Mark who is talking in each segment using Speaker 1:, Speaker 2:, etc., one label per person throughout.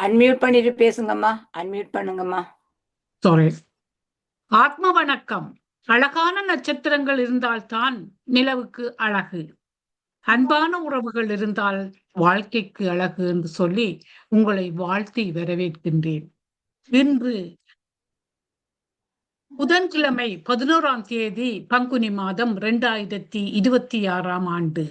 Speaker 1: Unmute பண்ணிட்டு பேசுங்கம்மா. Unmute பண்ணுங்கம்மா.
Speaker 2: Sorry. ஆத்ம வணக்கம். அழகான நட்சத்திரங்கள் இருந்தால்தான் நிலவுக்கு அழகு. அன்பான உறவுகள் இருந்தால் வாழ்க்கைக்கு அழகு என்று சொல்லி உங்களை வாழ்த்தி வரவேற்கின்றேன். இன்று புதன்கிழமை 11ஆம் தேதி பங்குனி மாதம் 2026ஆம் ஆண்டு.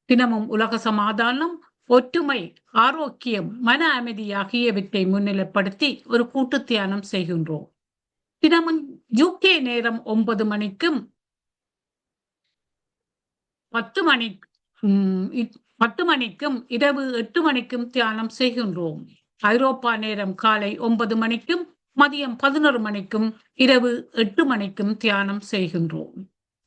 Speaker 2: தினமும் உலக சமாதானம், ஒற்றுமை, ஆரோக்கியம், மன அமைதி ஆகியவற்றை முன்னிலைப்படுத்தி ஒரு கூட்டு தியானம் செய்கின்றோம். தினமும் யூகே நேரம் 9 மணிக்கும் 10 மணிக்கும் இரவு 8 மணிக்கும் தியானம் செய்கின்றோம். ஐரோப்பா நேரம் காலை 9 மணிக்கும் மதியம் 11 மணிக்கும் இரவு 8 மணிக்கும் தியானம் செய்கின்றோம்.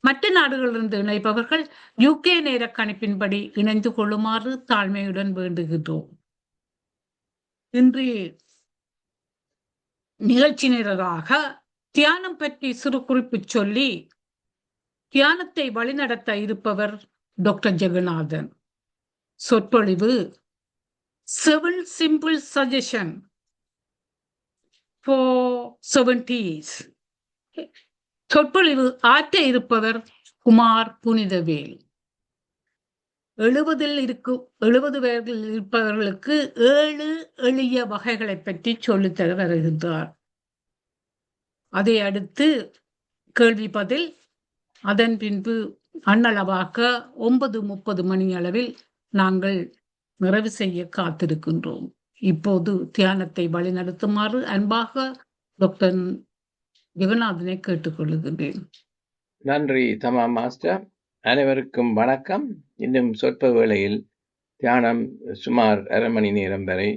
Speaker 2: மற்ற நாடுகளிலிருந்து இணைப்பவர்கள் யூகே நேர கணிப்பின்படி இணைந்து கொள்ளுமாறு தாழ்மையுடன் வேண்டுகின்றோம். இன்றைய நிகழ்ச்சி நிரலாக தியானம் பற்றி சிறு குறிப்பு சொல்லி தியானத்தை வழிநடத்த இருப்பவர் டாக்டர் ஜெகநாதன். சொற்பொழிவு 7 simple suggestion for 70s. சொற்பொழிவு ஆற்ற இருப்பவர் குமார் புனிதவேல். 70 வயதில் இருப்பவர்களுக்கு 7 எளிய வகைகளை பற்றி சொல்லித்தர வருகின்றார். அதை அடுத்து கேள்வி பதில், அதன் பின்பு அண்ணளவாக 9:30 மணி அளவில் நாங்கள் நிறைவு செய்ய காத்திருக்கின்றோம். இப்போது தியானத்தை வழிநடத்துமாறு அன்பாக டாக்டர் ஜெகநாதனை கேட்டுக்கொள்ளுகின்றேன்.
Speaker 3: நன்றி தமா மாஸ்டர். அனைவருக்கும் வணக்கம். இன்னும் சொற்ப வேளையில் தியானம் சுமார் 1/2 மணி நேரம் வரை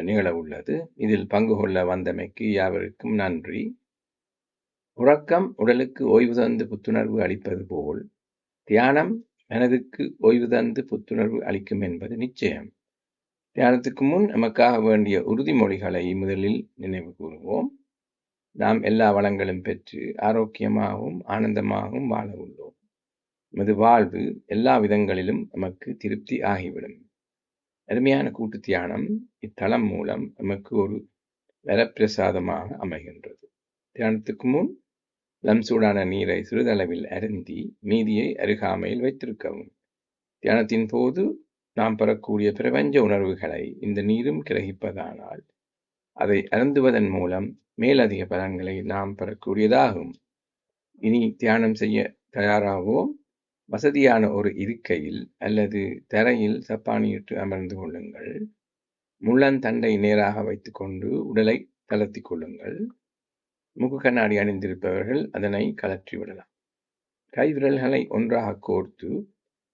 Speaker 3: நிகழ உள்ளது. இதில் பங்கு கொள்ள வந்தமைக்கு யாவருக்கும் நன்றி. உறக்கம் உடலுக்கு ஓய்வு தந்து புத்துணர்வு அளிப்பது போல் தியானம் மனதுக்கு ஓய்வு தந்து புத்துணர்வு அளிக்கும் என்பது நிச்சயம். தியானத்துக்கு முன் நமக்காக வேண்டிய உறுதிமொழிகளை முதலில் நினைவு கூறுவோம். நாம் எல்லா வளங்களும் பெற்று ஆரோக்கியமாகவும் ஆனந்தமாகவும் வாழ உள்ளோம். நமது வாழ்வு எல்லா விதங்களிலும் நமக்கு திருப்தி ஆகிவிடும். அருமையான கூட்டு தியானம் இத்தளம் மூலம் நமக்கு ஒரு வரப்பிரசாதமாக அமைகின்றது. தியானத்துக்கு முன் சூடான நீரை சிறிதளவில் அருந்தி மீதியை அருகாமையில் வைத்திருக்கவும். தியானத்தின் போது நாம் பெறக்கூடிய பிரபஞ்ச உணர்வுகளை இந்த நீரும் கிரகிப்பதானால் அதை அருந்துவதன் மூலம் மேலதிக பலன்களை நாம் பெறக்கூடியதாகும். இனி தியானம் செய்ய தயாராகவும். வசதியான ஒரு இருக்கையில் அல்லது தரையில் சப்பானியிட்டு அமர்ந்து கொள்ளுங்கள். முள்ளந்தண்டை நேராக வைத்துக்கொண்டு உடலை தளர்த்தி கொள்ளுங்கள். முக கண்ணாடி அணிந்திருப்பவர்கள் அதனை கலற்றி விடலாம். கை விரல்களை ஒன்றாக கோர்த்து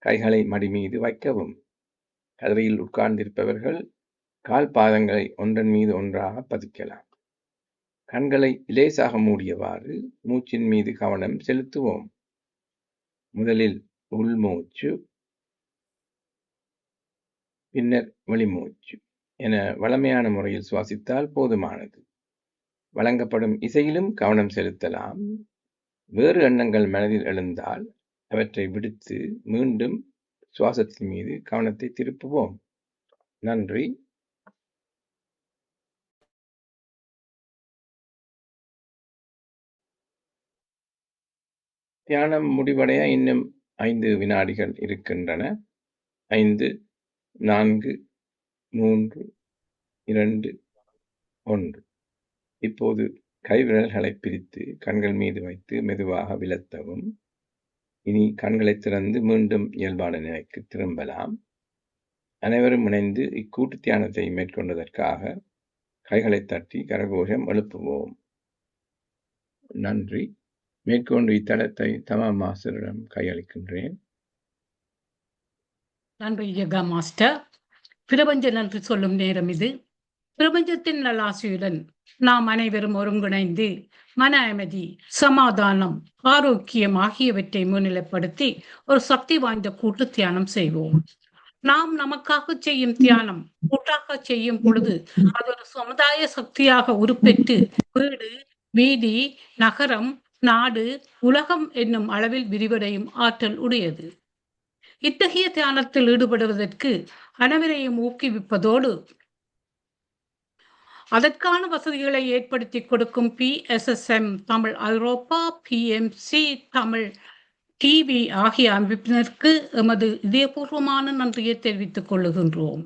Speaker 3: கைகளை மடி மீது வைக்கவும். கதவையில் உட்கார்ந்திருப்பவர்கள் கால் பாதங்களை ஒன்றன் மீது ஒன்றாக பதிக்கலாம். கண்களை லேசாக மூடியவாறு மூச்சின் மீது கவனம் செலுத்துவோம். முதலில் உள்மூச்சு, பின்னர் வெளிமூச்சு என வழமையான முறையில் சுவாசித்தால் போதுமானது. வழங்கப்படும் இசையிலும் கவனம் செலுத்தலாம். வேறு எண்ணங்கள் மனதில் எழுந்தால் அவற்றை விடுத்து மீண்டும் சுவாசத்தின் மீது கவனத்தை திருப்புவோம். நன்றி. தியானம் முடிவடைய இன்னும் 5 வினாடிகள் இருக்கின்றன. 5, 4, 3, 2, 1. இப்போது கைவிரல்களை பிரித்து கண்கள் மீது வைத்து மெதுவாக விலத்தவும். இனி கண்களை திறந்து மீண்டும் இயல்பான நிலைக்கு திரும்பலாம். அனைவரும் இணைந்து இக்கூட்டு தியானத்தை மேற்கொண்டதற்காக கைகளை தட்டி கரகோஷம் எழுப்புவோம். நன்றி. மேற்கொண்டு இத்தலத்தை தமா மாஸ்டரிடம் கையளிக்கின்றேன்.
Speaker 2: நன்றி யோகா மாஸ்டர். பிரபஞ்ச நன்றி சொல்லும் நேரம் இது. பிரபஞ்சத்தின் நல்லாசியுடன் நாம் அனைவரும் ஒருங்கிணைந்து மன அமைதி, சமாதானம், ஆரோக்கியம் ஆகியவற்றை முன்னிலைப்படுத்தி ஒரு சக்தி வாய்ந்த கூட்டு தியானம் செய்வோம். நாம் நமக்காக செய்யும் தியானம் கூட்டாக செய்யும் பொழுது அது ஒரு சமுதாய சக்தியாக உருப்பெற்று வீடு, வீதி, நகரம், நாடு, உலகம் என்னும் அளவில் விரிவடையும் ஆற்றல் உடையது. இத்தகைய தியானத்தில் ஈடுபடுவதற்கு அனைவரையும் ஊக்குவிப்பதோடு அதற்கான வசதிகளை ஏற்படுத்தி கொடுக்கும் PSSM தமிழ் ஐரோப்பா, PMC தமிழ் டிவி ஆகிய அமைப்பினருக்கு எமது இதயபூர்வமான நன்றியை தெரிவித்துக் கொள்ளுகின்றோம்.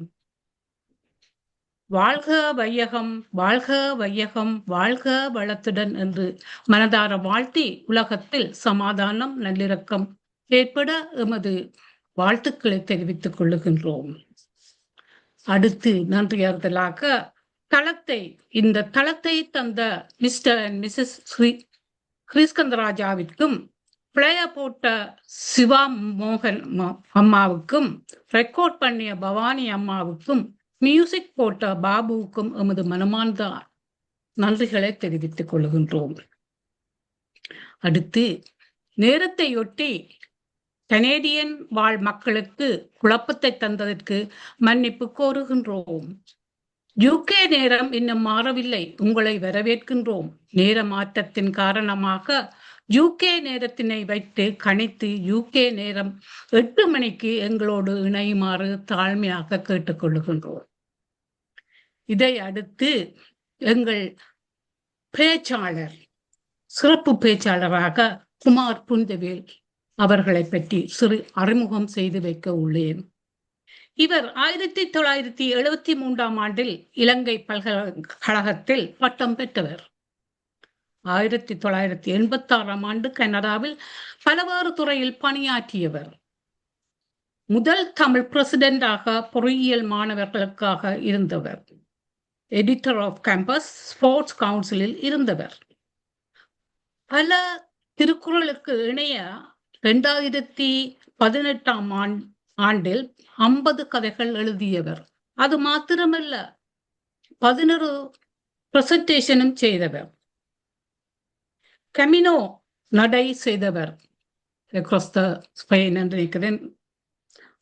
Speaker 2: வாழ்க வையகம், வாழ்க வையகம், வாழ்க வளத்துடன் என்று மனதார வாழ்த்தி உலகத்தில் சமாதானம் நல்லிணக்கம் ஏற்பட எமது வாழ்த்துக்களை தெரிவித்துக் கொள்ளுகின்றோம். அடுத்து நன்றியார்தலாக இந்த தளத்தை தந்த மிஸ்டர் அண்ட் மிஸ்ஸஸ் கிருஸ்கந்தராஜாவிற்கும், பிளேயர் போட்ட சிவா மோகன் அம்மாவுக்கும், ரெக்கார்ட் பண்ணிய பவானி அம்மாவுக்கும், மியூசிக் போட்ட பாபுவுக்கும் எமது மனமார்ந்த நன்றிகளை தெரிவித்துக் கொள்கின்றோம். அடுத்து நேரத்தையொட்டி கனேடியன் வாழ் மக்களுக்கு குழப்பத்தை தந்ததற்கு மன்னிப்பு கோருகின்றோம். UK நேரம் இன்னும் மாறவில்லை. உங்களை வரவேற்கின்றோம். நேர மாற்றத்தின் காரணமாக UK நேரத்தினை வைத்து கணித்து UK நேரம் 8 மணிக்கு எங்களோடு இணையுமாறு தாழ்மையாக கேட்டுக்கொள்ளுகின்றோம். இதை அடுத்து எங்கள் பேச்சாளர், சிறப்பு பேச்சாளராக குமார் புனிதவேல் அவர்களை பற்றி சிறு அறிமுகம் செய்து வைக்க உள்ளேன். இவர் 1973 ஆண்டில் இலங்கை பல்கலைக்கழகத்தில் பட்டம் பெற்றவர். 1986 ஆண்டு கனடாவில் பலவாறு துறையில் பணியாற்றியவர். முதல் தமிழ் பிரசிடென்டாக பொறியியல் மாணவர்களுக்காக இருந்தவர். எடிட்டர் ஆஃப் கேம்பஸ் ஸ்போர்ட்ஸ் கவுன்சிலில் இருந்தவர். பல திருக்குறளுக்கு இணைய 2018 ஆண்டில் 50 கதைகள் எழுதியவர். அது மாத்திரமல்ல, 11 பிரசன்டேஷனும் செய்தவர். கமினோ நடை செய்தவர் across the Spain என்று நினைக்கிறேன்.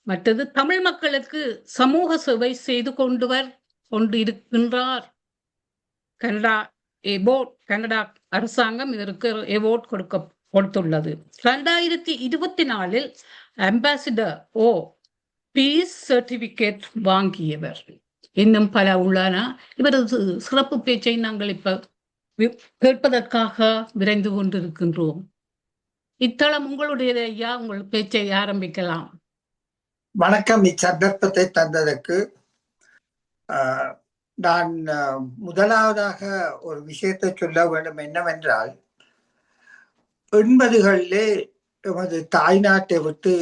Speaker 2: மற்றது தமிழ் மக்களுக்கு சமூக சேவை செய்து கொண்டிருக்கின்றார். கனடா அரசாங்கம் இதற்கு எவோர்ட் கொடுத்துள்ளது. 2024 அம்பாசிடர் பீஸ் சர்டிபிகேட் வாங்கியவர். இன்னும் பல உள்ளன. இவரது சிறப்பு பேச்சை நாங்கள் இப்ப கேட்பதற்காக விரைந்து கொண்டிருக்கின்றோம். இத்தளம் உங்களுடையது ஐயா, உங்கள் பேச்சை ஆரம்பிக்கலாம்.
Speaker 4: வணக்கம். இச்சந்தர்ப்பத்தை தந்ததற்கு நான் முதலாவதாக ஒரு விஷயத்தை சொல்ல வேண்டும். என்னவென்றால், 80களிலே எமது தாய்நாட்டை விட்டு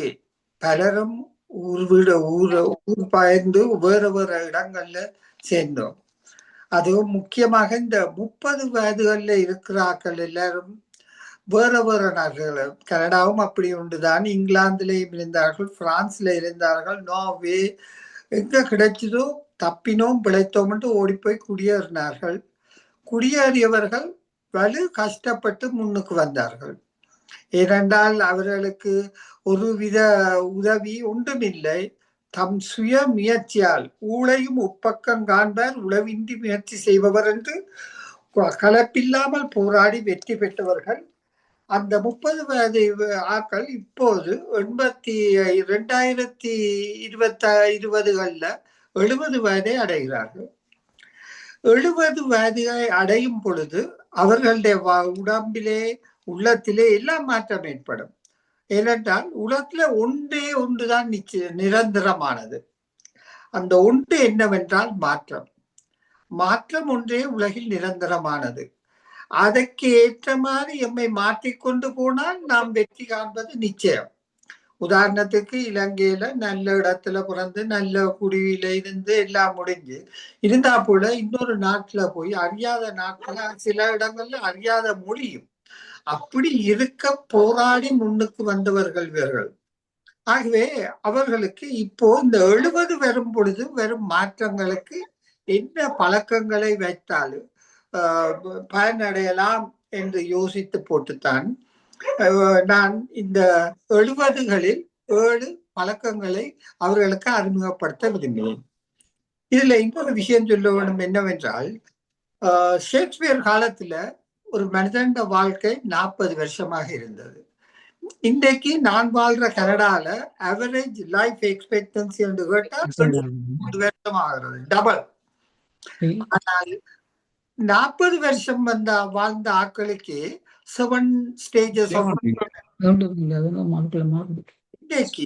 Speaker 4: பலரும் ஊர் பயந்து வேறு வேறு இடங்கள்ல சேர்ந்தோம். அதுவும் முக்கியமாக இந்த 30 வயதுகள்ல இருக்கிறார்கள் எல்லாரும் வேற வேற நாடுகள். கனடாவும் அப்படி உண்டுதான். இங்கிலாந்துலேயும் இருந்தார்கள், பிரான்ஸ்ல இருந்தார்கள், நார்வே, எங்க கிடைச்சதோ தப்பினோம் பிழைத்தோம் என்று ஓடிப்போய் குடியேறினார்கள். குடியேறியவர்கள் வலு கஷ்டப்பட்டு முன்னுக்கு வந்தார்கள். ஏனென்றால் அவர்களுக்கு ஒருவித உதவி ஒன்றுமில்லை. தம் சுய முயற்சியால் ஊழையும் உப்பக்கம் காண்பார் உளவின்றி முயற்சி செய்பவர் என்று கலப்பில்லாமல் போராடி வெற்றி பெற்றவர்கள். அந்த 30 வயது ஆட்கள் இப்போது 2020களில் 70 வயதை அடைகிறார்கள். 70 வயதை அடையும் பொழுது அவர்களுடைய உடம்பிலே உள்ளத்திலே எல்லாம் மாற்றம் ஏற்படும். ஏனென்றால் உலகத்துல ஒன்றுதான் நிரந்தரமானது. அந்த ஒன்று என்னவென்றால் மாற்றம் ஒன்றே உலகில் நிரந்தரமானது. அதற்கு ஏற்ற மாதிரி எம்மை மாற்றிக்கொண்டு போனால் நாம் வெற்றி காண்பது நிச்சயம். உதாரணத்துக்கு இலங்கையில நல்ல இடத்துல பிறந்து நல்ல குடியில இருந்து எல்லாம் முடிஞ்சு இருந்தா போல இன்னொரு நாட்டுல போய் அறியாத நாட்டுல சில இடங்கள்ல அறியாத மொழியும் அப்படி இருக்க போராடி முன்னுக்கு வந்தவர்கள் இவர்கள். ஆகவே அவர்களுக்கு இப்போ இந்த 70 வரும் பொழுது வெறும் மாற்றங்களுக்கு என்ன பழக்கங்களை வைத்தாலும் பயனடையலாம் என்று யோசித்து போட்டுத்தான் நான் இந்த 70களில் 7 பழக்கங்களை அவர்களுக்கு அறிமுகப்படுத்த விரும்பினேன். இதுல இன்னொரு விஷயம் சொல்ல வேண்டும். என்னவென்றால், ஷேக்ஸ்பியர் காலத்துல ஒரு மனிதன் வாழ்க்கை 40 வருஷமாக இருந்தது. இன்றைக்கு நான் வாழ்ற கனடால அவரேஜ் லைஃப் எக்ஸ்பெக்டன்சி என்று கேட்டால் 30 வருஷம் ஆகிறது, டபுள். ஆனால் 40 வருஷம் வாழ்ந்த ஆட்களுக்கு 7 ஸ்டேஜஸ் ஆஃப் இன்னைக்கு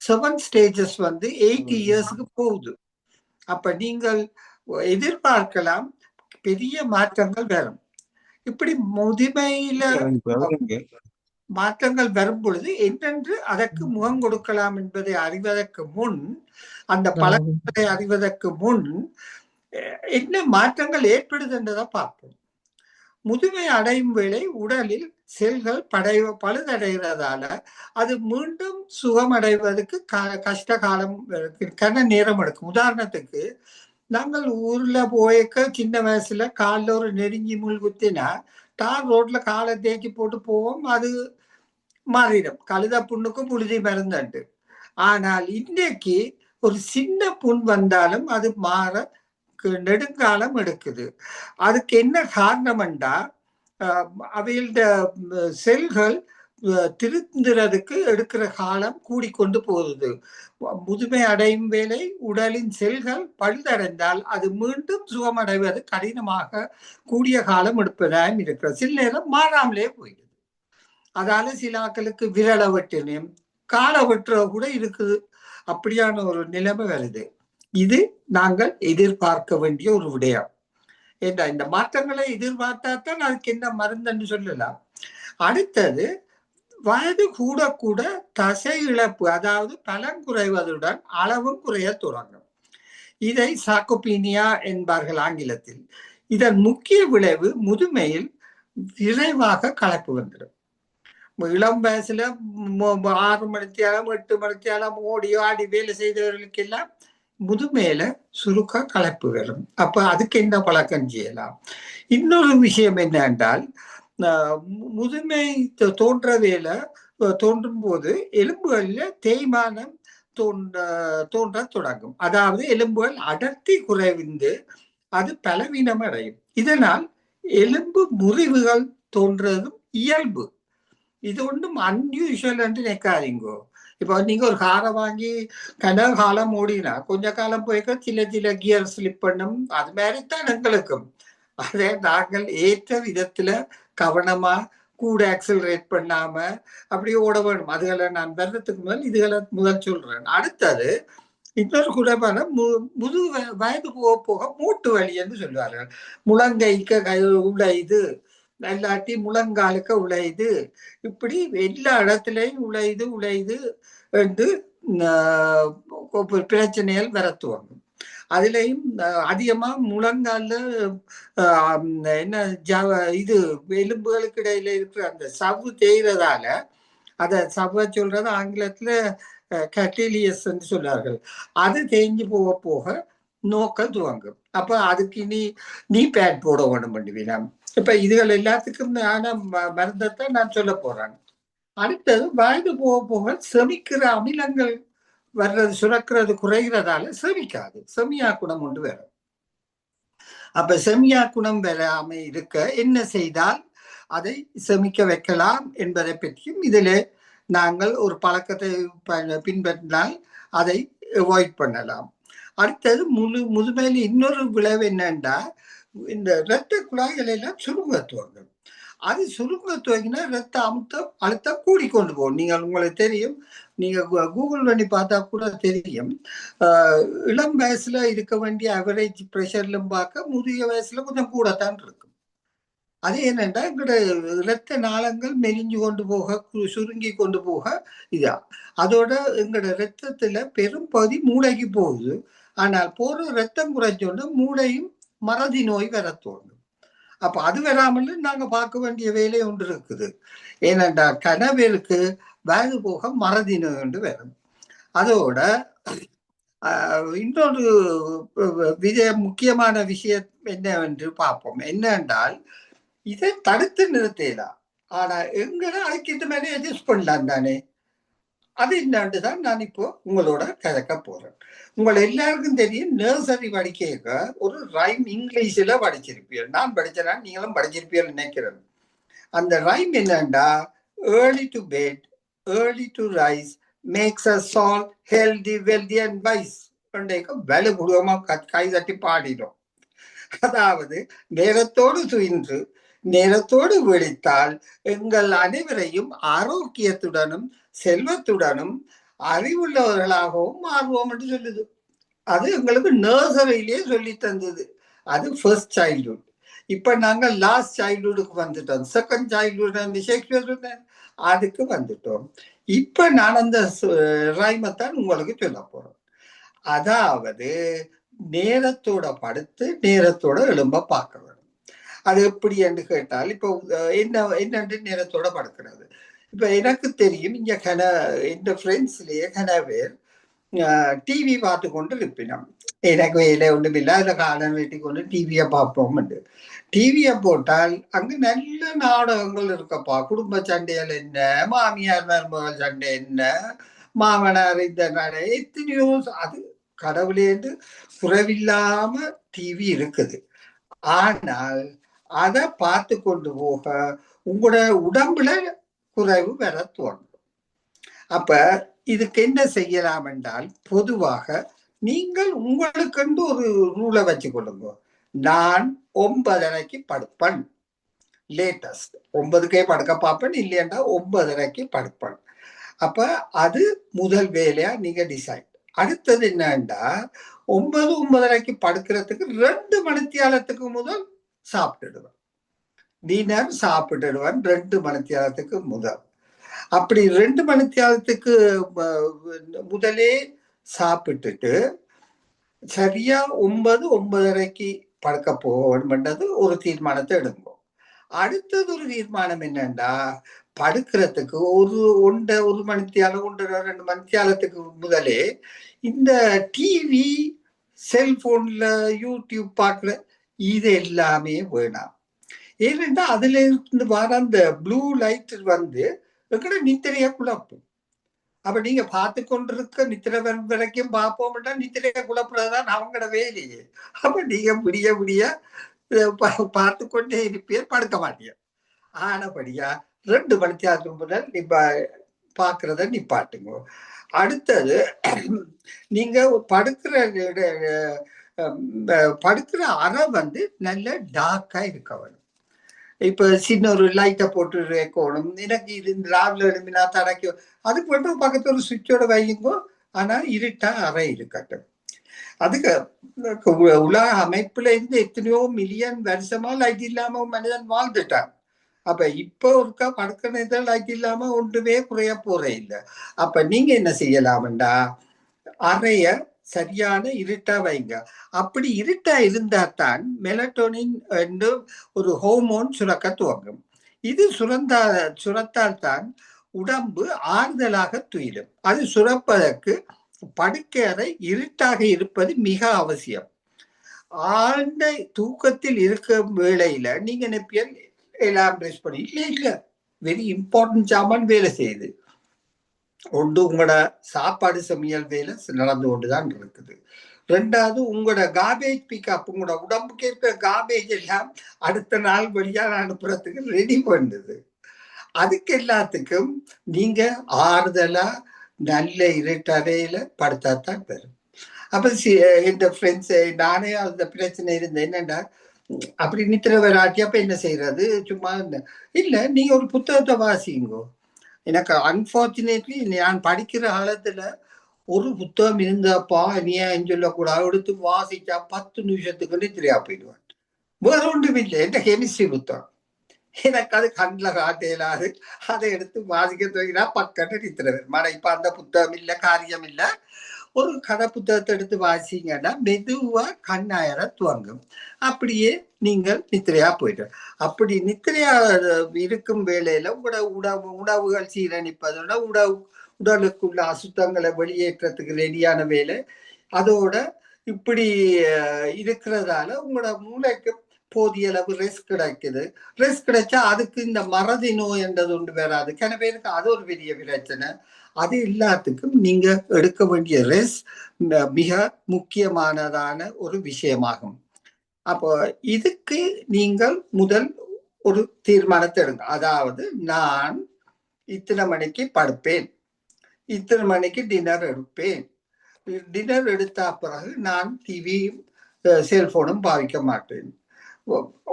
Speaker 4: 7 ஸ்டேஜஸ் 80 இயர்ஸ்க்கு போகுது. அப்ப நீங்கள் எதிர்பார்க்கலாம் பெரிய மாற்றங்கள் வரும். இப்படி முதுமையில மாற்றங்கள் வரும் பொழுது என்னென்று அதற்கு முகம் கொடுக்கலாம் என்பதை அறிவதற்கு முன், அந்த பழக்கத்தை அறிவதற்கு முன் என்ன மாற்றங்கள் ஏற்படுது என்றதை பார்ப்போம். முதுமை அடையும் வேளை உடலில் செல்கள் பழுதடைகிறதால அது மீண்டும் சுகமடைவதற்கு கஷ்ட காலம் கன நேரம் எடுக்கும். உதாரணத்துக்கு நாங்கள் ஊர்ல போய்க்க சின்ன வயசுல காலில் ஒரு நெருங்கி முள் குத்தினா தார் ரோட்ல காலை தேய்ச்சி போட்டு போவோம், அது மாறிடும். கழுத புண்ணுக்கும் புழுதி மருந்துண்டு. ஆனால் இன்றைக்கு ஒரு சின்ன புண் வந்தாலும் அது மாற நெடுங்காலம் எடுக்குது. அதுக்கு என்ன காரணம்டா, அவையோட செல்கள் திருந்துறதுக்கு எடுக்கிற காலம் கூடிக்கொண்டு போகுது. முதுமை அடையும் வேளை உடலின் செல்கள் பழுதடைந்தால் அது மீண்டும் சுகமடைவது கடினமாக கூடிய காலம் எடுப்பதாயும் இருக்கிறது. சில நேரம் மாறாமலே போயிடுது. அதால சில ஆட்களுக்கு விரலை வெட்டினேன், காலை வெட்டுற கூட இருக்குது. அப்படியான ஒரு நிலைமை வருது. இது நாங்கள் எதிர்பார்க்க வேண்டிய ஒரு விடயம். ஏன்னா இந்த மாற்றங்களை எதிர்பார்த்தா தான் அதுக்கு என்ன மருந்துன்னு சொல்லலாம். அடுத்தது, வயது கூட கூட தசை இழப்பு, அதாவது பலம் குறைவதுடன் அளவும் குறைய தொடங்கும். இதை சார்கோபீனியா என்பார்கள் ஆங்கிலத்தில். இதன் முக்கிய விளைவு முதுமையில் விரைவாக களைப்பு வந்துடும். இளம் வயசுல 6 மணித்தியாலம் 8 மணித்தியாலம் ஓடி ஆடி வேலை செய்தவர்களுக்கு எல்லாம் முதுமையில சுருக்க களைப்பு வரும். அப்ப அதுக்கு என்ன பழக்கம் செய்யலாம்? இன்னொரு விஷயம் என்னென்றால், முதுமை தோன்றும் போது எலும்புகளில் தேய்மானம் தோன்ற தொடங்கும். அதாவது எலும்புகள் அடர்த்தி குறைந்து அது பலவீனம் அடையும். இதனால் எலும்பு முறிவுகள் தோன்றதும் இயல்பு. இது ஒன்றும் அன்யூஷுவல் என்று நினைக்காதீங்கோ. இப்போ நீங்க ஒரு காரை வாங்கி கனவு காலம் ஓடினா கொஞ்ச காலம் போய்க்க சில கியர் ஸ்லிப் பண்ணும். அது மாதிரித்தான் எங்களுக்கும். அதை நாங்கள் ஏற்ற விதத்துல கவனமா கூட ஆக்சிலரேட் பண்ணாம அப்படியே ஓட வேணும். அதுகளை நான் வர்றதுக்கு முதல் இதுகளை முதல் சொல்றேன். அடுத்தது இன்னொரு குறைபான முது வயது போக போக மூட்டு வலி என்று சொல்வார்கள். முழங்கைக்கு உழைது, இல்லாட்டி முழங்காலுக்கு உழைது, இப்படி எல்லா இடத்துலையும் உழைது என்று பிரச்சனைகள் வர துவங்கும். அதுலயும் அதிகமா முழங்கால என்ன இது எலும்புகளுக்கு இடையில இருக்கிற அந்த சவ்வு தேய்றதால, அத சவ்வை சொல்றது ஆங்கிலத்துல கட்டிலியஸ் என்று சொல்றார்கள். அது தேஞ்சு போக போக நோக்க துவங்கும். அப்ப அதுக்கு நீ பேட் போட வேணும் பண்ணுவீனா. இப்ப இதுகள் எல்லாத்துக்கும் மருந்தைத்தான் நான் சொல்ல போறேன். அடுத்தது, வயது போக போக செமிக்கிற அமிலங்கள் வர்றது சுரக்கிறது குறைகிறதால செமிக்காது. செமியா குணம் ஒன்று வரும். அப்ப செமியா குணம் வராம இருக்க என்ன செய்தால் அதை செமிக்க வைக்கலாம் என்பதை பற்றியும் இதில் நாங்கள் ஒரு பழக்கத்தை பின்பற்றினால் அதை அவாய்ட் பண்ணலாம். அடுத்தது முதுமையில் இன்னொரு விளைவு என்னன்னா, இந்த இரத்த குழாய்கள் எல்லாம் சுருங்க துவங்கும். அது சுருங்க துவங்கினா இரத்த அழுத்தம் கூடிக்கொண்டு போகும். நீங்கள் உங்களுக்கு தெரியும், நீங்க கூகுள் பண்ணி பார்த்தா கூட தெரியும். இளம் வயசுல இருக்க வேண்டிய அவரேஜ் ப்ரெஷர்லும் பார்க்க முதிய வயசுல கொஞ்சம் கூடத்தான் இருக்கும். அது என்னன்னா, எங்களோட இரத்த நாளங்கள் மெலிஞ்சு கொண்டு போக, சுருங்கி கொண்டு போக இதா. அதோட எங்களோட இரத்தத்துல பெரும் பகுதி மூளைக்கு போகுது. ஆனால் போற ரத்தம் குறைஞ்சோன்னு மூளையும் மறதி நோய் வர தோணும். அப்ப அது வராமல் நாங்க பார்க்க வேண்டிய வேலை ஒன்று இருக்குது. ஏனென்றா கனவேருக்கு வயது போக மறதி நோய் ஒன்று வரும். அதோட இன்னொரு முக்கியமான விஷயம் என்னவென்று பார்ப்போம். என்னென்றால், இதை தடுத்து நிறுத்தலாம். ஆனா எங்களை அதுக்கிட்ட மேலே அட்ஜஸ்ட் பண்ணலாம் தானே. அது என்னன்னுதான் நான் இப்போ உங்களோட கதைக்க போறேன். உங்களை எல்லாருக்கும் தெரியும், நர்சரி படிக்க ஒரு ரைம் இங்கிலீஷ்ல படிச்சிருப்பீர்கள். நான் படிச்சேன்னா நீங்களும் படிச்சிருப்பீர்கள் நினைக்கிறேன். அந்த ரைம் என்னண்டா, early to bed early to rise makes us all healthy wealthy and wise. வேலை முழுவதுமா கை தட்டி பாடிடும். அதாவது நேரத்தோடு துயின்று நேரத்தோடு விழித்தால் எங்கள் அனைவரையும் ஆரோக்கியத்துடனும் செல்வத்துடனும் அறிவுள்ளவர்களாகவும் மாறுவோம் என்று சொல்லுது. அது எங்களுக்கு நர்சரியிலேயே சொல்லி தந்தது. அது ஃபர்ஸ்ட் சைல்ட்ஹுட். இப்ப நாங்க லாஸ்ட் சைல்ட்ஹுட்டுக்கு வந்துட்டோம். செகண்ட் சைல்ட்ஹுட் ஷேக்ஸ்பியர் அதுக்கு வந்துட்டோம். இப்ப நான் அந்த ரைமத்தான் உங்களுக்கு சொல்ல போறேன். அதாவது நேரத்தோட படுத்து நேரத்தோட எழும்ப பார்க்க வேணும். அது எப்படி என்று கேட்டால் இப்போ என்னென்று நேரத்தோட படுக்கிறது. இப்ப எனக்கு தெரியும் இங்க இந்த ஃப்ரெண்ட்ஸ்லயே பேர் டிவி பார்த்து கொண்டு இருப்பினோம். எனக்கு வேலை ஒன்றும் இல்லை, அதில் காலம் வெட்டி கொண்டு டிவியை பார்ப்போம். டிவியை போட்டால் அங்கு நல்ல நாடகங்கள் இருக்கப்பா. குடும்ப சண்டைகள் என்ன, மாமியார் மருமகள் சண்டை என்ன, மாமனார் இந்த நடை எத்தனையோ, அது கடவுளேந்து குறைவில்லாம டிவி இருக்குது. ஆனால் அதை பார்த்து கொண்டு போக உங்களோட உடம்புல குறைவு வர தோணும். அப்ப இதுக்கு என்ன செய்யலாம் என்றால், பொதுவாக நீங்கள் உங்களுக்கென்று ஒரு ரூலை வச்சு கொள்ளுங்க. நான் 9:30 படுப்பேன், லேட்டஸ்ட் 9க்கே படுக்க பார்ப்பேன், இல்லையண்டா 9:30 படுப்பேன். அப்ப அது முதல் வேலையா நீங்க டிசைட். அடுத்தது என்னண்டா, 9:30 படுக்கிறதுக்கு 2 மணித்தியாலத்துக்கு முதல் சாப்பிட்டுடுவேன். டின்னர் சாப்பிட்டுடுவேன் 2 மணித்தியாலத்துக்கு முதல். அப்படி 2 மணித்தியாலத்துக்கு முதலே சாப்பிட்டுட்டு சரியா 9:30 படுக்க போகணும்ன்றது ஒரு தீர்மானத்தை எடுக்கும். அடுத்தது ஒரு தீர்மானம் என்னன்னா, படுக்கிறதுக்கு ஒரு மணித்தியாலம் 1-2 மணித்தியாலத்துக்கு முதலே இந்த டிவி, செல்போன்ல யூடியூப் பார்க்குற இது எல்லாமே வேணாம். ஏனென்றா அதுல இருந்து வர அந்த ப்ளூ லைட் எங்கட நித்திரைய குழப்பும். அப்ப நீங்க பார்த்து கொண்டிருக்க நித்திரை வரைக்கும் பார்ப்போம்னா நித்திரைய குழப்புறதுதான் அவங்களோட வேலையே. அப்ப நீங்க விடிய பார்த்து கொண்டே இருப்பீர், படுக்க மாட்டீங்க. ஆனபடியா 2 மணித்தியாலத்துக்கு முதல் பார்க்கறத நிப்பாட்டுங்க. அடுத்தது நீங்க படுக்கிற அறை நல்ல டார்க்கா இருக்க வேணும். இப்ப சின்ன ஒரு லைட்டை போட்டு வைக்கணும். எனக்கு இது ராவில எழுப்பினா தடைக்கும், அதுக்கு மட்டும் பக்கத்துல ஒரு சுவிட்சோட வையுங்கோ. ஆனா இருட்டா அறை இருக்கட்டும். அதுக்கு உலக அமைப்புல இருந்து எத்தனையோ மில்லியன் வருஷமா லைட் இல்லாம மனிதன் வாழ்ந்துட்டான். அப்ப இப்ப ஒருக்கா படுக்க நேரத்தில் லைட் இல்லாம ஒன்றுமே குறைய போறே இல்லை. அப்ப நீங்க என்ன செய்யலாம்டா, அறைய சரியான இருட்டா வைங்க. அப்படி இருட்டா இருந்தா தான் மெலட்டோனின் என்று ஒரு ஹோமோன் சுரக்க துவங்கும். இது சுரத்தால் தான் உடம்பு ஆறுதலாக துயிலும். அது சுரப்பதற்கு படுக்கை அறை இருட்டாக இருப்பது மிக அவசியம். ஆழ்ந்த தூக்கத்தில் இருக்கும் வேளையில நீங்க நினைப்பீங்க எல்லாம் பிரஷ் பண்ணி, இல்ல வெரி இம்பார்ட்டன்ட் சாமான் வேலை செய்யுது. ஒன்று உங்களோட சாப்பாடு சமையல் வேலை நடந்து கொண்டுதான் இருக்குது. 2வது உங்களோட கார்பேஜ் பிக்கப், உங்களோட உடம்புக்கு இருக்கிற கார்பேஜ் எல்லாம் அடுத்த நாள் வழியாக அனுப்புறதுக்கு ரெடி பண்ணுது. அதுக்கு எல்லாத்துக்கும் நீங்க ஆறுதலா நல்ல இருட்டறையில படுத்தாத்தான் பெறும். அப்ப இந்த ஃப்ரெண்ட்ஸ் நானே அந்த பிரச்சனை இருந்தேன். என்னண்டா, அப்படி நித்திர வராட்டி அப்ப என்ன செய்யறது, சும்மா இல்ல நீங்க ஒரு புத்தகத்தை வாசிங்கோ. எனக்கு அன்பார்ச்சுனேட்லி நான் படிக்கிற காலத்துல ஒரு புத்தகம் இருந்தாப்பா நீ சொல்லக்கூடாது, எடுத்து வாசிச்சா 10 நிமிஷத்துக்கு நித்திரையா போயிடுவான். வேற ஒன்றும் இல்லை, என்ற கெமிஸ்ட்ரி புத்தகம். எனக்கு அது கண்ணில் காட்டையிலாது. அதை எடுத்து வாசிக்க துவங்கினா பக்கத்து நித்திரவர் மன. இப்ப அந்த புத்தகம் இல்லை, காரியம் இல்லை. ஒரு கதை புத்தகத்தை எடுத்து வாசிங்கன்னா மெதுவா கண்ணாயிர துவங்கும். அப்படியே நீங்கள் நித்திரையா போயிட்டு, அப்படி நித்திரையா இருக்கும் வேளையில உங்களோட உணவுகள் சீரணிப்பதோட உடலுக்குள்ள அசுத்தங்களை வெளியேற்றத்துக்கு ரெடியான வேலை. அதோட இப்படி இருக்கிறதால உங்களோட மூளைக்கு போதிய அளவு ரெஸ்ட் கிடைக்குது. ரெஸ்ட் கிடைச்சா அதுக்கு இந்த மறதி நோய் என்றது ஒன்று வராது. சில பேருக்கு அது ஒரு பெரிய பிரச்சனை. அது எல்லாத்துக்கும் நீங்க எடுக்க வேண்டிய ரெஸ்ட் மிக முக்கியமானதான ஒரு விஷயமாகும். அப்போ இதுக்கு நீங்கள் முதல் ஒரு தீர்மானத்தை எடுங்க. அதாவது நான் இத்தனை மணிக்கு படுப்பேன், இத்தனை மணிக்கு டின்னர் எடுப்பேன். டின்னர் எடுத்த பிறகு நான் டிவி செல்போனும் பாவிக்க மாட்டேன்.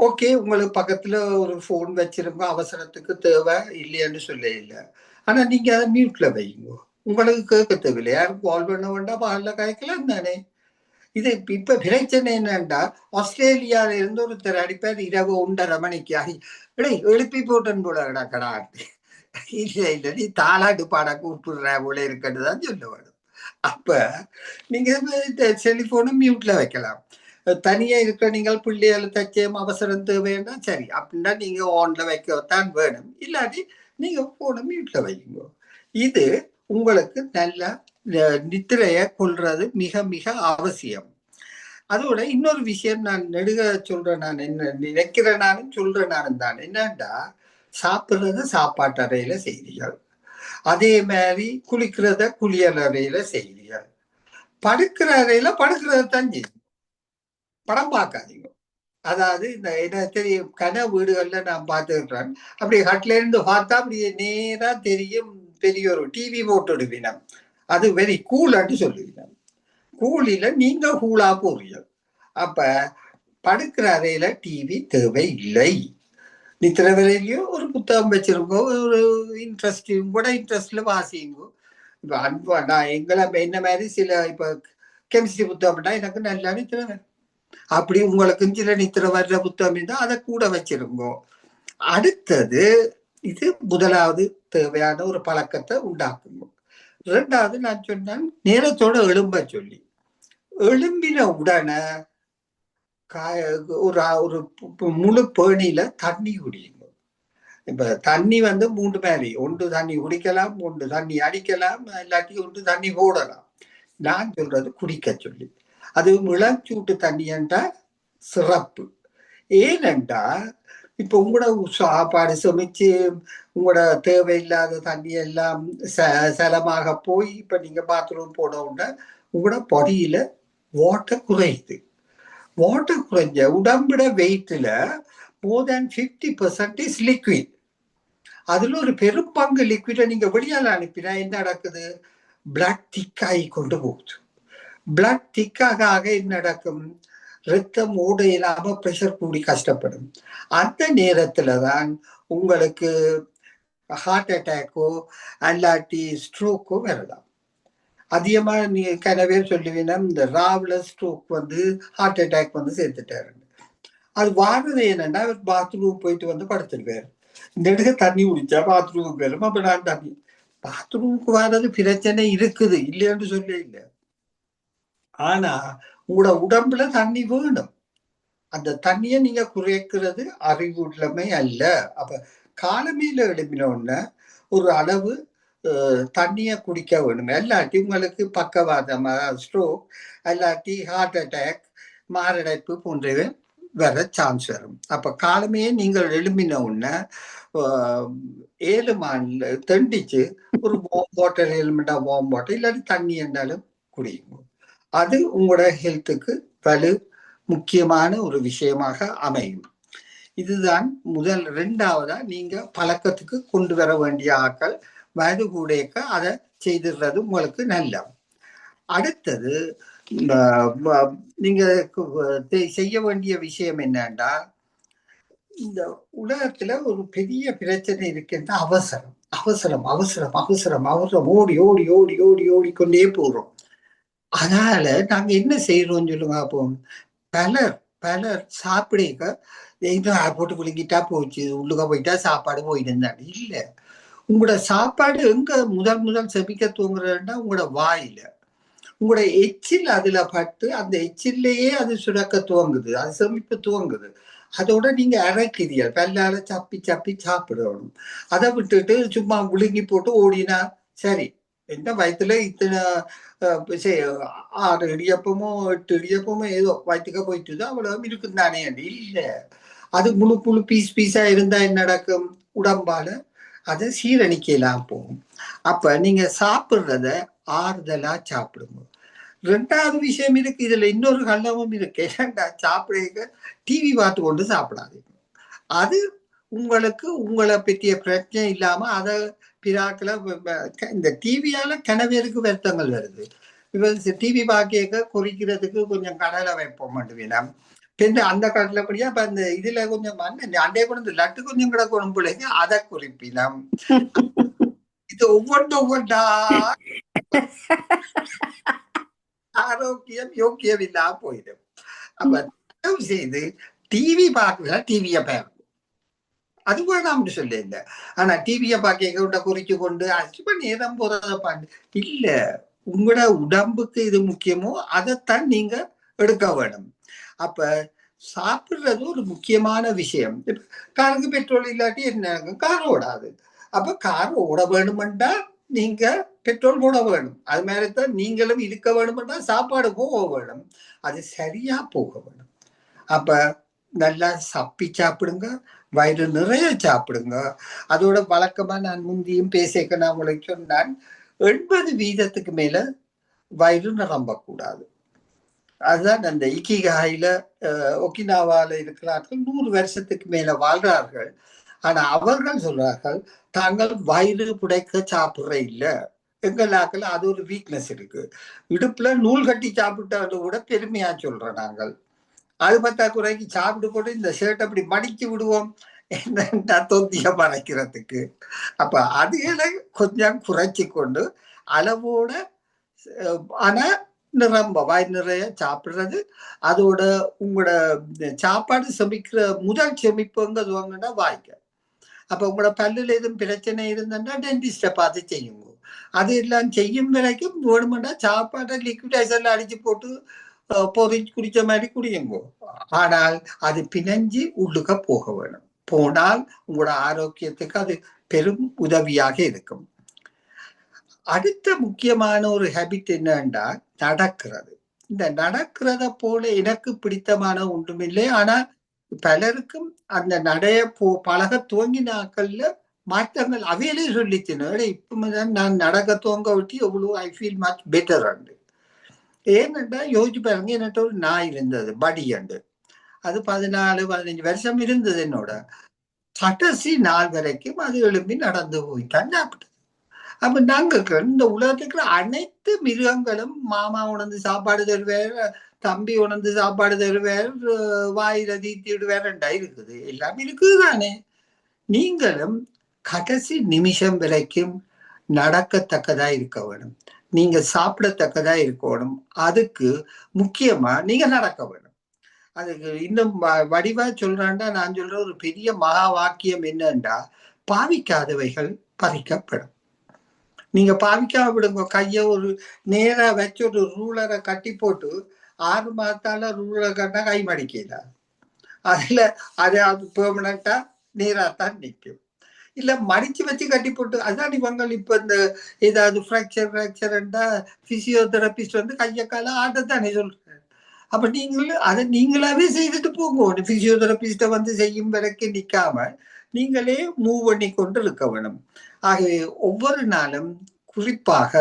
Speaker 4: ஓகே, உங்களுக்கு பக்கத்துல ஒரு போன் வச்சிருங்க, அவசரத்துக்கு தேவை இல்லையான்னு சொல்ல இல்லை. ஆனா நீங்க அதை மியூட்ல வைங்க, உங்களுக்கு கேட்க தேவையில்லை. யாரும் கால் பண்ண வேண்டாம், பால்ல காய்க்கலாம் தானே. இது இப்ப பிரச்சனை என்னண்டா, ஆஸ்திரேலியால இருந்து ஒருத்தர் அடிப்பார் இரவு 1:30 மணிக்கு. எழுப்பி போட்டன் போல கடா. இல்ல இல்ல, நீ தாளாட்டு பாட கூப்பிடுற போல இருக்கட்டுதான் சொல்ல வேணும். அப்ப நீங்க செலிபோனும் மியூட்ல வைக்கலாம். தனியா இருக்கிற நீங்கள் பிள்ளைகள் தச்சயம் அவசரம் தேவைன்னா சரி, அப்படின்னா நீங்க ஆன்ல வைக்கத்தான் வேணும். இல்லாட்டி நீங்க போன மியூட்ல வைங்க. இது உங்களுக்கு நல்ல நித்திரைய கொள்றது மிக மிக அவசியம். அதோட இன்னொரு விஷயம் நான் நெடுக சொல்றேன், நான் என்ன நினைக்கிறேன் நானும் சொல்றேன் நானும் தான். என்னன்னா, சாப்பிடுறது சாப்பாட்டு அறையில செய்திகள், அதே மாதிரி குளிக்கிறத குளியல் அறையில செய்திகள், படுக்கிற அறையில படுக்கிறதான் செய்தி, படம் பார்க்காதீங்க. அதாவது இந்த என்ன தெரியும், கன வீடுகள்ல நான் பார்த்துருக்கிறேன், அப்படி ஹட்ல இருந்து பார்த்தா அப்படியே நேரா தெரியும் பெரிய ஒரு டிவி போட்டுடுவினம். அது வெரி கூலான்னு சொல்லுவினம். கூலில நீங்க கூலா போறீங்க. அப்ப படுக்கிற அறையில டிவி தேவை இல்லை. நித்திர வேலையிலயும் ஒரு புத்தகம் வச்சிருக்கோ, ஒரு இன்ட்ரெஸ்ட் கூட இன்ட்ரெஸ்ட்ல வாசிங்கோ. இப்ப அன்பா நான் எங்களை என்ன மாதிரி சில இப்ப கெமிஸ்ட்ரி புத்தகம்னா எனக்கு நல்லா நித்திர, அப்படி உங்களுக்கு சில நித்திர வர்ற புத்தகம் இருந்தா அதை கூட வச்சிருங்கோ. அடுத்தது, இது முதலாவது தேவையான ஒரு பழக்கத்தை உண்டாக்குங்க. ரெண்டாவது நான் சொன்னேன் நேரத்தோட எழும்ப சொல்லி. எழும்பின உடனே ஒரு முழு பேணியில தண்ணி குடிங்க. இப்ப தண்ணி 3 மாதிரி, ஒன்று தண்ணி குடிக்கலாம், ஒன்று தண்ணி அடிக்கலாம், இல்லாட்டி ஒன்று தண்ணி போடலாம். நான் சொல்றது குடிக்க சொல்லி. அது இளஞ்சூட்டு தண்ணி என்றா சிறப்பு. ஏனென்றா இப்ப உங்களோட சாப்பாடு சமைச்சு உங்களோட தேவையில்லாத தண்ணி எல்லாம் சலமாக போய் இப்ப நீங்க பாத்ரூம் போன உடனே உங்களோட பொடியில வாட்டர் குறையுது. வாட்டர் குறைஞ்ச உடம்புட வெயிட்ல more than 50% இஸ் லிக்விட். அதுல ஒரு பெரும் பங்கு லிக்விட நீங்க வெளியால அனுப்பினா என்ன நடக்குது? பிளட் திக்காகி கொண்டு போகுது. பிளட் திக்காக என்ன நடக்கும்? ரத்தம் ஓட இல்லாம பிரஷர் கூடி கஷ்டப்படும். அந்த நேரத்துல தான் உங்களுக்கு ஹார்ட் அட்டாக்கோ அல்லாட்டி ஸ்ட்ரோக்கோ வரலாம். அதிகமா நீங்க கனவே சொல்லுவீங்கன்னா, இந்த ராவ்ல ஸ்ட்ரோக் ஹார்ட் அட்டாக் சேர்த்துட்டாரு. அது வாரது என்னன்னா, அவர் பாத்ரூம் போயிட்டு படுத்துருவாரு. இந்த இடத்துல தண்ணி குடிச்சா பாத்ரூமுக்கு வரும். அப்ப நான் தண்ணி பாத்ரூமுக்கு வர்றது பிரச்சனை இருக்குது, இல்லைன்னு சொல்ல இல்லை. ஆனா உங்களோட உடம்புல தண்ணி வேணும். அந்த தண்ணியை நீங்க குறைக்கிறது அறிவுள்ளமை அல்ல. அப்ப காலமையில எழுப்பினோடனே ஒரு அளவு தண்ணியை குடிக்க வேணும். இல்லாட்டி உங்களுக்கு பக்கவாதம், ஸ்ட்ரோக், இல்லாட்டி ஹார்ட் அட்டாக், மாரடைப்பு போன்றவை வர சான்ஸ் வரும். அப்ப காலமே நீங்கள் எழுப்பின உடனே 7 மணில தண்டிச்சு ஒரு வார்ம் வாட்டர், எலிமெண்டா வார்ம் வாட்டர் இல்லாட்டி தண்ணி இருந்தாலும் குடிக்கும். அது உங்களோட ஹெல்த்துக்கு வலு முக்கியமான ஒரு விஷயமாக அமையும். இதுதான் முதல். ரெண்டாவதா நீங்க பழக்கத்துக்கு கொண்டு வர வேண்டிய ஆட்கள் வயது கூடையக்க அதை செய்திடுறது உங்களுக்கு நல்ல. அடுத்தது நீங்க செய்ய வேண்டிய விஷயம் என்னன்னா, இந்த உலகத்துல ஒரு பெரிய பிரச்சனை இருக்குன்னா அவசரம் அவசரம் அவசரம் அவசரம் அவசரம், ஓடி ஓடி ஓடி ஓடி ஓடிக்கொண்டே போறோம். அதனால நாங்க என்ன செய்யறோம்னு சொல்லுங்க. அப்போ பலர் சாப்பிட போட்டு குளிக்கிட்டா போச்சு, உள்ளுக போயிட்டா சாப்பாடு போயிட்டு இல்ல. உங்களோட சாப்பாடு எங்க முதல் செபிக்க தூங்குறதுன்னா உங்களோட வாயில. உங்களோட எச்சில் அதுல பட்டு அந்த எச்சிலேயே அது சுரக்க துவங்குது, அது செமிப்பு துவங்குது. அதோட நீங்க அரைக்கிறீர்கள், பல்லால சப்பி சப்பி சாப்பிடணும். அதை விட்டுட்டு சும்மா விழுங்கி போட்டு ஓடினா சரி, என்ன வயிற்றுல இத்தனை 6 இடியப்பமோ 8 இடியப்பமோ ஏதோ வயிற்றுக்க போயிட்டு அவ்வளவு இருக்கும் தானே. இல்ல, அது முழு பீஸ் பீஸா இருந்தா என்ன நடக்கும்? உடம்பால அதை சீரணிக்கலாம் போகும். அப்ப நீங்க சாப்பிடுறத ஆறுதலா சாப்பிடுங்க. ரெண்டாவது விஷயம் இருக்கு, இதுல இன்னொரு கள்ளமும் இருக்கு. ஏன்டா சாப்பிடுங்க டிவி பார்த்து கொண்டு சாப்பிடாதீங்க. அது உங்களுக்கு உங்களை பற்றிய பிரச்சனை இல்லாம அதை பிராக்களை இந்த டிவியால கனவேருக்கு வருத்தங்கள் வருது. இப்ப டிவி பாக்க குறிக்கிறதுக்கு கொஞ்சம் கடலை வைப்போம் மட்டும் பின்ன அந்த கடலை படியா இப்ப அந்த இதுல கொஞ்சம் அண்டே கொண்டு லட்டு கொஞ்சம் கூட கொண்டு அதை குறிப்பினம். இது ஒவ்வொன்றா ஆரோக்கியம் யோக்கியம் இல்லாம போயிடும். அப்ப செய்து டிவி பார்க்கல டிவிய பேர் அது வேணாம்னு சொல்ல இல்லை. ஆனா டிவியை பார்க்க குறிச்சு கொண்டு அசுப நேரம் போறத பாண்டு இல்ல. உங்களோட உடம்புக்கு இது முக்கியமோ அதைத்தான் நீங்க எடுக்க வேணும். அப்ப சாப்பிடுறது ஒரு முக்கியமான விஷயம். காருக்கு பெட்ரோல் இல்லாட்டி என்ன கார் ஓடாது. அப்ப கார் ஓட வேணுமெண்டா நீங்க பெட்ரோல் போட வேணும். அது மாதிரிதான் நீங்களும் இருக்க வேணுமெண்டா சாப்பாடு போக வேணும். அது சரியா போக வேணும். அப்ப நல்லா சப்பி சாப்பிடுங்க, வயிறு நிறைய சாப்பிடுங்க. அதோட வழக்கமா நான் முந்தியும் பேசிக்க நான் உங்களுக்கு சொன்னான் 80% மேல வயிறு நிரம்பக்கூடாது. அதுதான் அந்த இக்கிகாயில ஒக்கினாவால இருக்கிறார்கள் 100 வருஷத்துக்கு மேல வாழ்றார்கள். ஆனா அவர்கள் சொல்றார்கள் தாங்கள் வயிறு புடைக்க சாப்பிடுற இல்ல. எங்களாக்கள் அது ஒரு வீக்னஸ் இருக்கு. இடுப்புல நூல் கட்டி சாப்பிட்டாலும் கூட பெருமையா சொல்றோம் நாங்கள். அது பார்த்தா குறைக்கு சாப்பிட்டு போட்டு இந்த ஷர்ட் அப்படி மடிச்சு விடுவோம் என்ன தொந்திய மறைக்கிறதுக்கு. அப்ப அதுகளை கொஞ்சம் குறைச்சி கொண்டு அளவோட ஆனா நிரம்ப வாய் நிறைய சாப்பிடுறது. அதோட உங்களோட சாப்பாடு செமிக்கிற முதல் செமிப்புங்கிறதுவாங்கன்னா வாய்க்க. அப்ப உங்களோட பல்லுல எதுவும் பிரச்சனை இருந்ததுன்னா டென்டிஸ்ட பார்த்து செய்யுங்க. அது எல்லாம் செய்யும் வரைக்கும் வேணுமெண்டா சாப்பாட்டை லிக்விடைசர்ல அடிச்சு போட்டு பொறிச்சு குடிச்ச மாதிரி குடியுங்கோ. ஆனால் அது பிணைஞ்சு உள்ளுக்க போக வேணும். போனால் உங்களோட ஆரோக்கியத்துக்கு அது பெரும் உதவியாக இருக்கும். அடுத்த முக்கியமான ஒரு ஹேபிட் என்னன்னா நடக்கிறது. இந்த நடக்கிறத போல எனக்கு பிடித்தமான ஒன்றுமில்லை. ஆனா பலருக்கும் அந்த நடைய பழக துவங்கினாக்கள்ல மாற்றங்கள் அவையிலே சொல்லித்தினோட இப்ப நான் நடக்க துவங்க விட்டு எவ்வளவு I feel much better and. ஏன்னென்றா யோசிச்சு பாருங்க, என்னட்ட ஒரு நாய் இருந்தது படி அண்டு. அது 14-15 வருஷம் இருந்தது என்னோட. கடைசி நாள் வரைக்கும் அது எழுப்பி நடந்து போய்தான் சாப்பிட்டது. அப்ப நாங்க இந்த உலகத்துக்கு அனைத்து மிருகங்களும் மாமா உணர்ந்து சாப்பாடு தருவார், தம்பி உணர்ந்து சாப்பாடு தருவார், வாயில தீத்தி விடுவார்ண்டா இருக்குது. எல்லாம் இருக்குது தானே. நீங்களும் கடைசி நிமிஷம் வரைக்கும் நடக்கத்தக்கதா இருக்க வேணும். நீங்க சாப்பிடத்தக்கதா இருக்கணும். அதுக்கு முக்கியமா நீங்க நடக்க வேணும். அதுக்கு இன்னும் வடிவா சொல்றான்டா நான் சொல்ற ஒரு பெரிய மகா வாக்கியம் என்னன்னா, பாவிக்காதவைகள் பறிக்கப்படும். நீங்க பாவிக்காம விடுங்க. கைய ஒரு நேரா வச்சு ஒரு ரூலரை கட்டி போட்டு 6 மாதத்தால ரூலரை கட்டினா கை மடிக்கல. அதுல அது பெர்மனண்டா நேராத்தான் நிற்கும். இல்ல மடிச்சு வச்சு கட்டி போட்டு அதான் இவங்க இப்ப இந்த ஏதாவது ஃப்ராக்சர்ண்டா பிசியோதெரபிஸ்ட் வந்து கைய கால ஆட்டத்தானே சொல்றாரு. அப்ப அதை நீங்களாவே செய்துட்டு போங்க. பிசியோதெரபிஸ்ட வந்து செய்யும் வரைக்கும் நிக்காம நீங்களே மூவ் பண்ணி கொண்டு இருக்க வேணும். ஆகவே ஒவ்வொரு நாளும் குறிப்பாக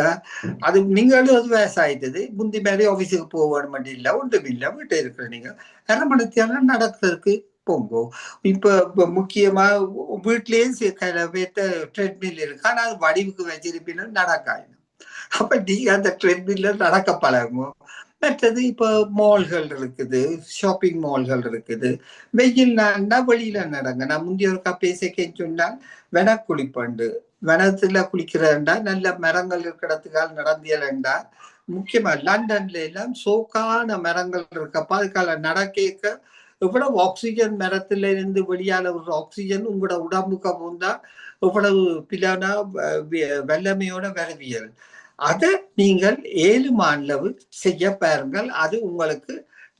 Speaker 4: அது நீங்களும் அது வயசாயிட்டது முந்தி மாதிரி ஆபீஸுக்கு போக வேணும் மட்டும் இல்லை, ஒன்றும் இல்லை, வீட்டை இருக்கிற நீங்க 1/2 மணி நேரம் நடக்கிறதுக்கு போங்கோ. இப்ப முக்கியமா வீட்லயே ட்ரெட்மில் இருக்கு. ஆனா அது வடிவுக்கு வச்சிருப்பீங்க நடக்காயிடும். அப்ப நீங்க அந்த ட்ரெட்மில்ல நடக்க பழகும். மற்றது இப்ப மால்கள் இருக்குது, ஷாப்பிங் மால்கள் இருக்குது. வெயில் நாள்னா வெளியில நடங்க. நான் முந்தைய ஒருக்கா பேசிக்க சொன்னால் வெனக்குளிப்பண்டு வனத்துல குளிக்கிறண்டா நல்ல மரங்கள் இருக்கிறதுக்கால் நடந்தியலண்டா. முக்கியமா லண்டன்ல எல்லாம் சோக்கான மரங்கள் இருக்கப்ப அதுக்கால நடக்க எவ்வளவு ஆக்சிஜன் மரத்துல இருந்து வெளியால ஒரு ஆக்சிஜன் உங்களோட உடம்புக்கு போந்தா எவ்வளவு பிளானா வல்லமையோட வரவியல். அதை நீங்கள் 7 மாநிலவு செய்ய பாருங்கள். அது உங்களுக்கு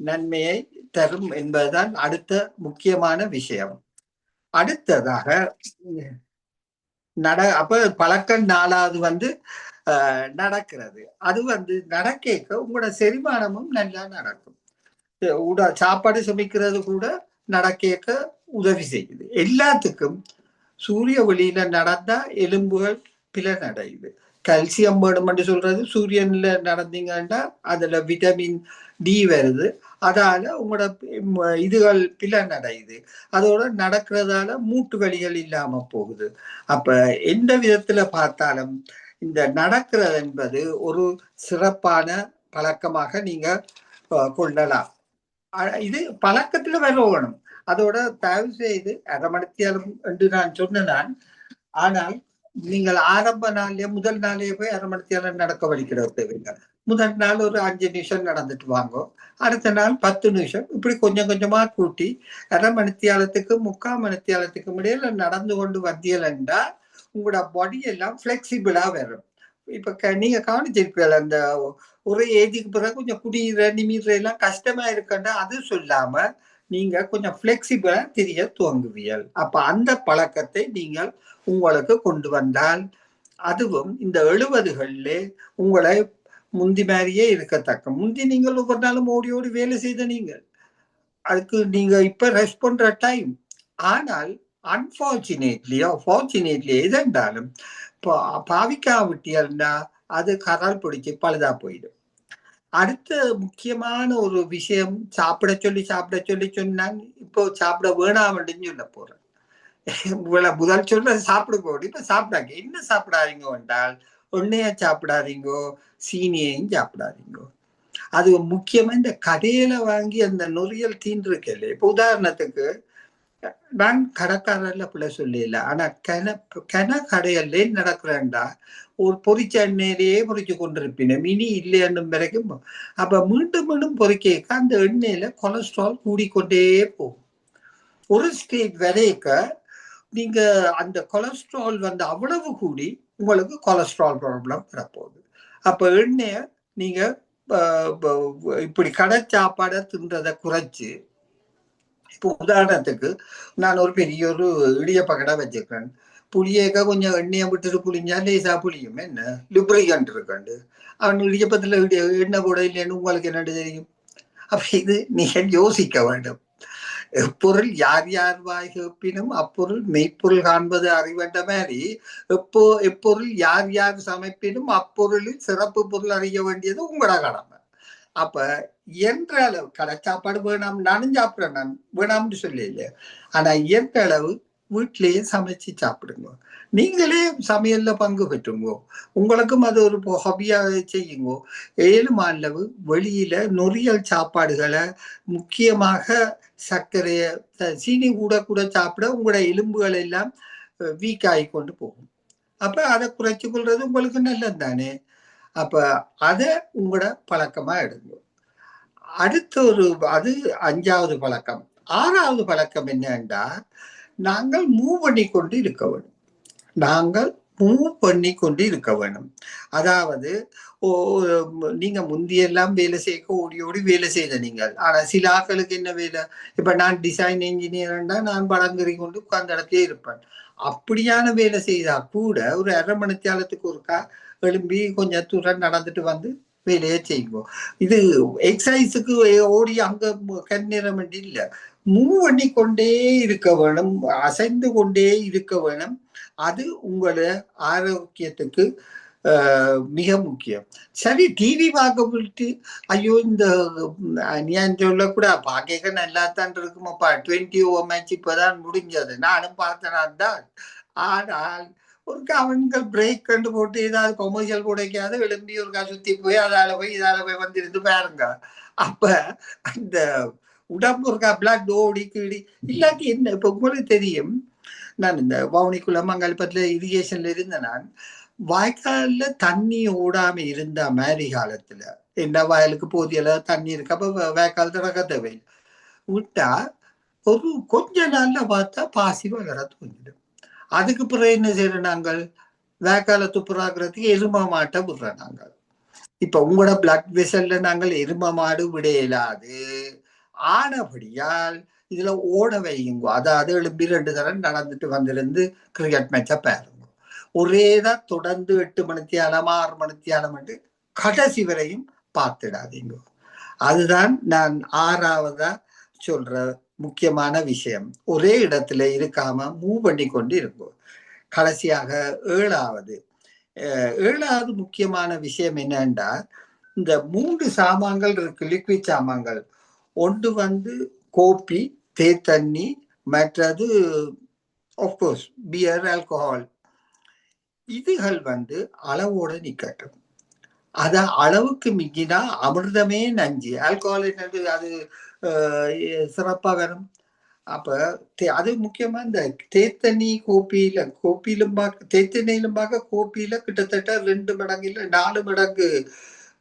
Speaker 4: நன்மையை தரும் என்பதுதான் அடுத்த முக்கியமான விஷயம். அடுத்ததாக அப்ப பழக்கம் 4வது வந்து நடக்கிறது. அது வந்து நடக்க உங்களோட செரிமானமும் நல்லா நடக்கும். சாப்பாடு சமைக்கிறது கூட நடக்க உதவி செய்யுது. எல்லாத்துக்கும் சூரிய ஒளியில நடந்தா எலும்புகள் பிளனடையுது. கால்சியம் வேணும்னு சொல்றது சூரியன்ல நடந்தீங்கன்னா அதுல விட்டமின் டி வருது. அதால உங்களோட இதுகள் பிளனடையுது. அதோட நடக்கிறதால மூட்டு வலிகள் இல்லாம போகுது. அப்ப எந்த விதத்துல பார்த்தாலும் இந்த நடக்கிறது என்பது ஒரு சிறப்பான பழக்கமாக நீங்க கொள்ளலாம். இது பழக்கத்துல வரணும். அதோட தயவு செய்து அரை மணித்தியாலும் என்று நான் சொன்னேன். ஆனால் நீங்கள் ஆரம்ப நாள்லயே முதல் நாளே போய் அரை மணித்தியாலம் நடக்க வலிக்கிறவங்க. முதல் நாள் ஒரு 5 நிமிஷம் நடந்துட்டு வாங்க, அடுத்த நாள் 10 நிமிஷம், இப்படி கொஞ்சம் கொஞ்சமா கூட்டி அரை மணித்தியாலத்துக்கு 3/4 மணித்தியாலத்துக்கு இடையில நடந்து கொண்டு வந்தியலண்டா உங்களோட பாடி எல்லாம் பிளெக்சிபிளா வரும். இப்ப நீங்க கவனிச்சிருப்பீங்க, அந்த ஒரு ஏஜுக்கு பிறகு கொஞ்சம் குடியிற நிமிடுற எல்லாம் கஷ்டமா இருக்கண்டா, அது சொல்லாம நீங்க கொஞ்சம் பிளெக்சிபிளா தெரிய துவங்குவீர்கள். அப்ப அந்த பழக்கத்தை நீங்கள் உங்களுக்கு கொண்டு வந்தால் அதுவும் இந்த 70கள்ல உங்களை முந்தி மாதிரியே இருக்கத்தக்க. முந்தி நீங்கள் ஒவ்வொரு நாளும் ஓடி ஓடி வேலை செய்த நீங்கள் அதுக்கு நீங்க இப்ப ரெஸ்ட் பண்ற டைம். ஆனால் அன்பார்ச்சுனேட்லி எதென்றாலும் பாவிக்காவிட்டியல்னா அது கரால் பிடிச்சி பழுதா போயிடும். அடுத்த முக்கியமான ஒரு விஷயம், சாப்பிட சொல்லி சொன்னாங்க. இப்போ சாப்பிட வேணாம் அப்படின்னு சொல்ல போறேன். முதல் சொல்ல சாப்பிடுங்க, இப்ப சாப்பிடாங்க. என்ன சாப்பிடாதீங்க என்றால் எண்ணெய சாப்பிடாதீங்கோ, சீனியையும் சாப்பிடாதீங்கோ. அது முக்கியமா இந்த கடையில வாங்கி அந்த நொறியல் தீண்டிருக்கல. இப்ப உதாரணத்துக்கு நான் கடைக்காரர்ல பிள்ளை சொல்லல, ஆனா கடையல்ல நடக்கிறேன்டா ஒரு பொறிச்ச எண்ணெயிலேயே பொறிச்சு கொண்டிருப்பின மினி இல்லைன்னும் வரைக்கும். அப்ப மீண்டும் மீண்டும் பொறிக்க அந்த எண்ணெயில கொலஸ்ட்ரால் கூடிக்கொண்டே போகும். ஒரு ஸ்டேஜ் வரைக்க நீங்க அந்த கொலஸ்ட்ரால் வந்து அவ்வளவு கூடி உங்களுக்கு கொலஸ்ட்ரால் ப்ராப்ளம் வரப்போகுது. அப்ப எண்ணெய நீங்க இப்படி கடை சாப்பாடை தின்றதை குறைச்சு, இப்போ உதாரணத்துக்கு நான் ஒரு பெரிய ஒரு இடியப்ப கடை வச்சிருக்கேன். புளியேக்க கொஞ்சம் எண்ணெயை விட்டுட்டு புளிஞ்சா லேசா புளியும், என்ன லுப்ரிகன்ட் இருக்காண்டு. அவன் இடியப்பத்துல எண்ணெய் கூட இல்லைன்னு உங்களுக்கு என்ன தெரியும்? அப்ப இது நீங்க யோசிக்க வேண்டும். எப்பொருள் யார் யார் வாய் கேட்பினும் அப்பொருள் மெய்ப்பொருள் காண்பது அறிவென்ற மாதிரி எப்பொருள் யார் யார் சமைப்பினும் அப்பொருளில் சிறப்பு பொருள் அறிய வேண்டியது உங்களோட கடமை. அப்ப இயன்ற அளவு கடை சாப்பாடு வேணாம், நானும் சாப்பிட்றேன், நான் வேணாம்னு சொல்லல. ஆனா இயன்ற அளவு வீட்டிலேயே சமைச்சு சாப்பிடுங்க. நீங்களே சமையல்ல பங்கு பெற்றுங்கோ, உங்களுக்கும் அது ஒரு ஹாபியாக செய்யுங்கோ. 7 அளவு வெளியில நொறியல் சாப்பாடுகளை, முக்கியமாக சர்க்கரைய சீனி கூட சாப்பிட உங்களோட எலும்புகள் எல்லாம் வீக் ஆகி கொண்டு போகும். அப்ப அதை குறைச்சு கொள்றது உங்களுக்கு நல்லது தானே. அப்ப அதை உங்களோட பழக்கமா எடுங்க. அடுத்த அது 5வது பழக்கம். 6வது பழக்கம் என்னன்னா, நாங்கள் மூவ் பண்ணி கொண்டு இருக்க வேணும். அதாவது நீங்க முந்தியெல்லாம் வேலை செய்ய ஓடி ஓடி வேலை செய்த நீங்கள். ஆனா சில ஆக்களுக்கு என்ன வேலை, இப்ப நான் டிசைன் இன்ஜினியர்னா நான் படங்கறி கொண்டு உட்கார்ந்த இடத்தே இருப்பேன். அப்படியான வேலை செய்தா கூட ஒரு அரை மணித்தியாலத்துக்கு ஒருக்கா எழும்பி கொஞ்சம் தூரம் நடந்துட்டு வந்து வேலையை செய்வோம். இது எக்ஸசைஸுக்கு ஓடி அங்க கண்ணீரம் இல்லை, மூவ் பண்ணி கொண்டே இருக்க வேணும், அசைந்து கொண்டே இருக்க வேணும். அது உங்களோட ஆரோக்கியத்துக்கு மிக முக்கியம். சரி, டிவி பார்க்க போயிட்டு ஐயோ இந்த நான் சொல்லக்கூட பாக்க நல்லா தான் இருக்குமாப்பா, 20 ஓவர் மேட்ச் இப்பதான் முடிஞ்சது, நானும் பார்த்தேன் தான். ஆனால் ஒரு அவன்கள் பிரேக் கண்டு போட்டு ஏதாவது கொமர்ஷியல் போடைக்காத எழும்பி ஒரு சுத்தி போய் இதால போய் வந்துருந்து பாருங்க. அப்ப அந்த உடம்பு இருக்கா பிளாக் ஓடி கீடி இல்லாட்டி என்ன. இப்ப உங்களுக்கு தெரியும், நான் இந்த வவுனிக்குளம் மங்கல்பத்துல இரிகேஷன்ல இருந்த நான் வாய்க்கால்ல தண்ணி ஓடாம இருந்த மாதிரி காலத்துல என்ன வயலுக்கு போதிய தண்ணி இருக்கு. அப்ப வாய்க்கால் திறக்க தேவை விட்டா ஒரு கொஞ்ச நாள்ல பார்த்தா பாசி வளர தூங்கிடும். அதுக்கு பிறகு என்ன செய்யறோம், நாங்கள் வேக்கால துப்புராக்குறதுக்கு எரும மாட்டை விடுறோம் நாங்கள். இப்ப உங்களோட பிளட் வெசல்ல நாங்கள் எரும மாடு விட இயலாது. ஆனபடியால் இதுல ஓட வையுங்க. அதாவது எழுப்பி 2 தரம் நடந்துட்டு வந்திருந்து கிரிக்கெட் மேட்சை பாருங்க. ஒரேதான் தொடர்ந்து 8 மணித்தியாலம் 6 மணித்தியாலம் கடைசி வரையும் பார்த்துடாதீங்க. அதுதான் நான் 6வதா சொல்ற முக்கியமான விஷயம். ஒரே இடத்துல இருக்காம மூவ் பண்ணி கொண்டு இருக்கும். கடைசியாக 7வது முக்கியமான விஷயம் என்னன்னா, இந்த 3 சாமான்கள் இருக்கு, லிக்விட் சாமான்கள். ஒன்று வந்து கோப்பி, தேத்தண்ணி, மற்றது ஆஃப்கோர்ஸ் பியர், ஆல்கஹால். இதுகள் அளவோட நிக்கட்டும். அத அளவுக்கு மிஞ்சினா அமிர்தமே நஞ்சு. ஆல்கஹால் என்னது அது சிறப்பா வரும். அப்ப அது முக்கியமா இந்த தேத்தண்ணி கோப்பியிலும் தேத்தெண்ணையிலும் பார்க்க கோப்பியில கிட்டத்தட்ட 2 மடங்கு இல்ல 4 மடங்கு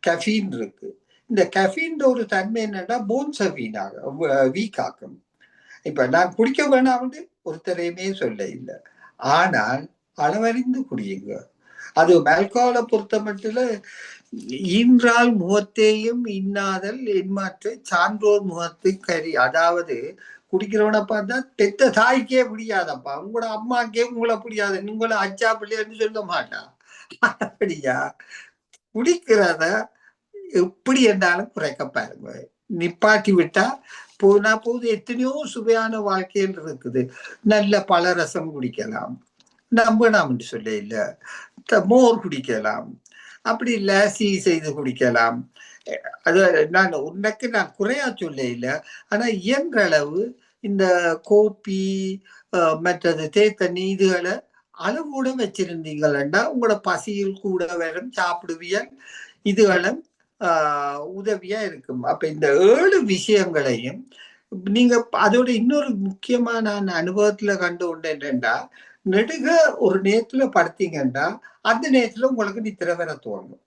Speaker 4: கஃபீன் இருக்கு. இந்த கஃபீன் ஒரு தன்மை என்னன்னா போன்ஸை வீக்காக்கும். இப்ப நான் குடிக்க வேணாம்னு ஒருத்தரையுமே சொல்ல இல்லை, ஆனால் அளவறிந்து குடியுங்க. அது ஆல்கஹாலை பொறுத்த மட்டும் ஈன்றால் முகத்தையும் இன்னாதல் என்மாற்று சான்றோர் முகத்து கறி. அதாவது குடிக்கிறவனை பார்த்தா பெத்த தாய்க்கே பிடிக்காதப்பா, உங்களோட அம்மாக்கே உங்களை பிடிக்காது, உங்களை அச்சா பிள்ளைன்னு சொல்ல மாட்டான். அப்படியா குடிக்கிறத எப்படி என்றாலும் குறைக்க பாருங்க. நிப்பாட்டி விட்டா போனா போது எத்தனையோ சுவையான வாழ்க்கையில் இருக்குது. நல்ல பலரசம் குடிக்கலாம், நம்பலாம் என்று சொல்ல இல்ல, மோர் குடிக்கலாம், அப்படி லாசி செய்து குடிக்கலாம். அது நான் குறையா சொல்ல இல்லை, ஆனா இயன்ற அளவு இந்த கோப்பி மற்றது தேத்தண்ணி இதுகளை அளவோட வச்சிருந்தீங்கன்னா உங்களோட பசியில் கூட வரும், சாப்பிடுவியல், இதுகளும் உதவியா இருக்கும். அப்ப இந்த 7 விஷயங்களையும் நீங்க அதோட இன்னொரு முக்கியமா நான் அனுபவத்துல கண்டு கொண்டு என்னன்னா, நெடுக ஒரு நேரத்துல படுத்தீங்கன்னா அந்த நேரத்துல உங்களுக்கு நித்திரை வர தோணும்.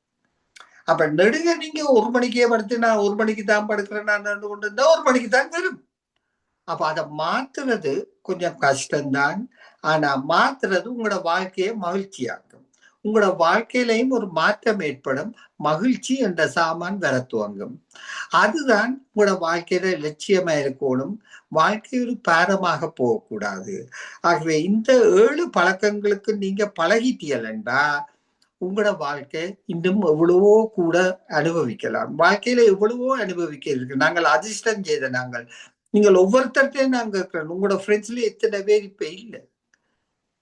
Speaker 4: அப்ப நெடுக நீங்க 1 மணிக்கே படுத்து நான் 1 மணிக்கு தான் படுக்கிறேன் நான் கொண்டு இருந்தா 1 மணிக்கு தான் வரும். அப்ப அதை மாத்துறது கொஞ்சம் கஷ்டம்தான், ஆனா மாத்துறது உங்களோட வாழ்க்கையை மகிழ்ச்சியாக்கும். உங்களோட வாழ்க்கையிலையும் ஒரு மாற்றம் ஏற்படும், மகிழ்ச்சி என்ற சாமான் வர துவங்கும். அதுதான் உங்களோட வாழ்க்கையில லட்சியமா இருக்கணும், வாழ்க்கை ஒரு பாரமாக போகக்கூடாது. ஆகவே இந்த 7 பழக்கங்களுக்கு நீங்க பழகிட்டீங்களா உங்களோட வாழ்க்கை இன்னும் எவ்வளவோ கூட அனுபவிக்கலாம். வாழ்க்கையில எவ்வளவோ அனுபவிக்க இருக்கு. நாங்கள் அதிர்ஷ்டம் செய்த நீங்கள் ஒவ்வொருத்தர்கிட்டையும் நாங்க இருக்கிறோம். உங்களோட ஃப்ரெண்ட்ஸ்ல எத்தனை பேர் இப்ப இல்லை,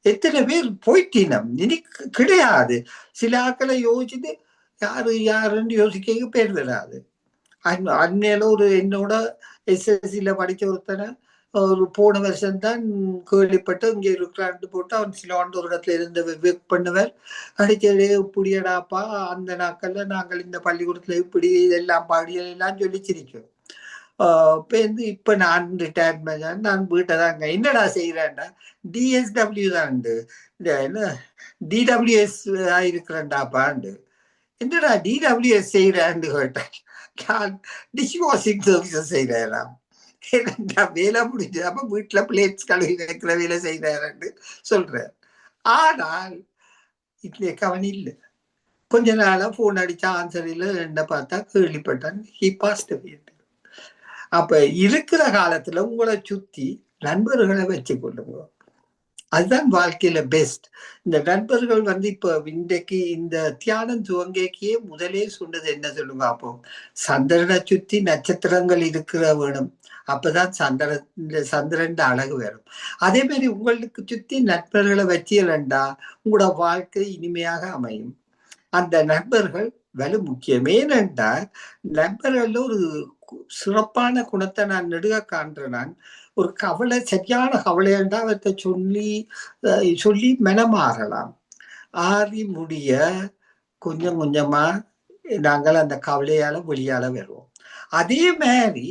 Speaker 4: எத்தனை பேர் போயிட்டினம் இனி கிடையாது. சில ஆட்களை யோசிச்சுட்டு யாருன்னு யோசிக்க பேர் வராது. அன்னையில ஒரு என்னோட SSLC படிச்ச ஒருத்தனை ஒரு போன வருஷம் தான் கேள்விப்பட்டு இங்கே இருக்கிறான்னு போட்டு அவன் சிலவாண்டு ஒரு இடத்துல இருந்து ஒர்க் பண்ணுவார். அடிச்சது இப்படியடாப்பா அந்த நாட்கள்ல நாங்கள் இந்த பள்ளிக்கூடத்துல இப்படி இதெல்லாம் பாடியெல்லாம் சொல்லி சிரிக்கும். இப்ப நான் ரிட்டையர்மெண்ட் நான் வீட்டை தாங்க என்னடா செய்யறேன்டா DSW தான் என்ன DWS ஆயிருக்கிறேன்டாப்பாண்டு. என்னடா DWS செய்யறான்னு கேட்டேன். டிஷ் வாஷிங் சர்வீசஸ் செய்யறாராம். வேலை முடிஞ்சு அப்ப வீட்டுல பிளேட்ஸ் கழுவி வைக்கிற வேலை செய்யறாருன்னு சொல்றாரு. ஆனால் இதுல கவனி இல்லை. கொஞ்ச நாளா போன் அடிச்சா ஆன்சர் இல்லை, என்ன பார்த்தா கேள்விப்பட்டான் ஹி பாஸ்ட் அவே. அப்ப இருக்கிற காலத்துல உங்களை சுத்தி நண்பர்களை வச்சு கொள்ளுங்க, அதுதான் வாழ்க்கையில பெஸ்ட். இந்த நண்பர்கள் இப்ப இன்றைக்கு இந்த தியானம் துவங்கிக்கே முதலே சொன்னது என்ன சொல்லுங்க, அப்போ சந்திரனை சுத்தி நட்சத்திரங்கள் இருக்கிற வேணும், அப்பதான் சந்திரன் அழகு வரும். அதே மாதிரி உங்களுக்கு சுத்தி நண்பர்களை வச்சியலண்டா உங்களோட வாழ்க்கை இனிமையாக அமையும். அந்த நண்பர்கள் வலு முக்கியம். ஏனென்றா நண்பர்கள்ல ஒரு சிறப்பான குணத்தை நான் நெடுக காண்றேன். நான் ஒரு கவலை சரியான கவலைண்டா அவற்றை சொல்லி மனமாறலாம். ஆறி முடிய கொஞ்சம் கொஞ்சமா நாங்கள் அந்த கவலையால வெளியால வருவோம். அதே மாதிரி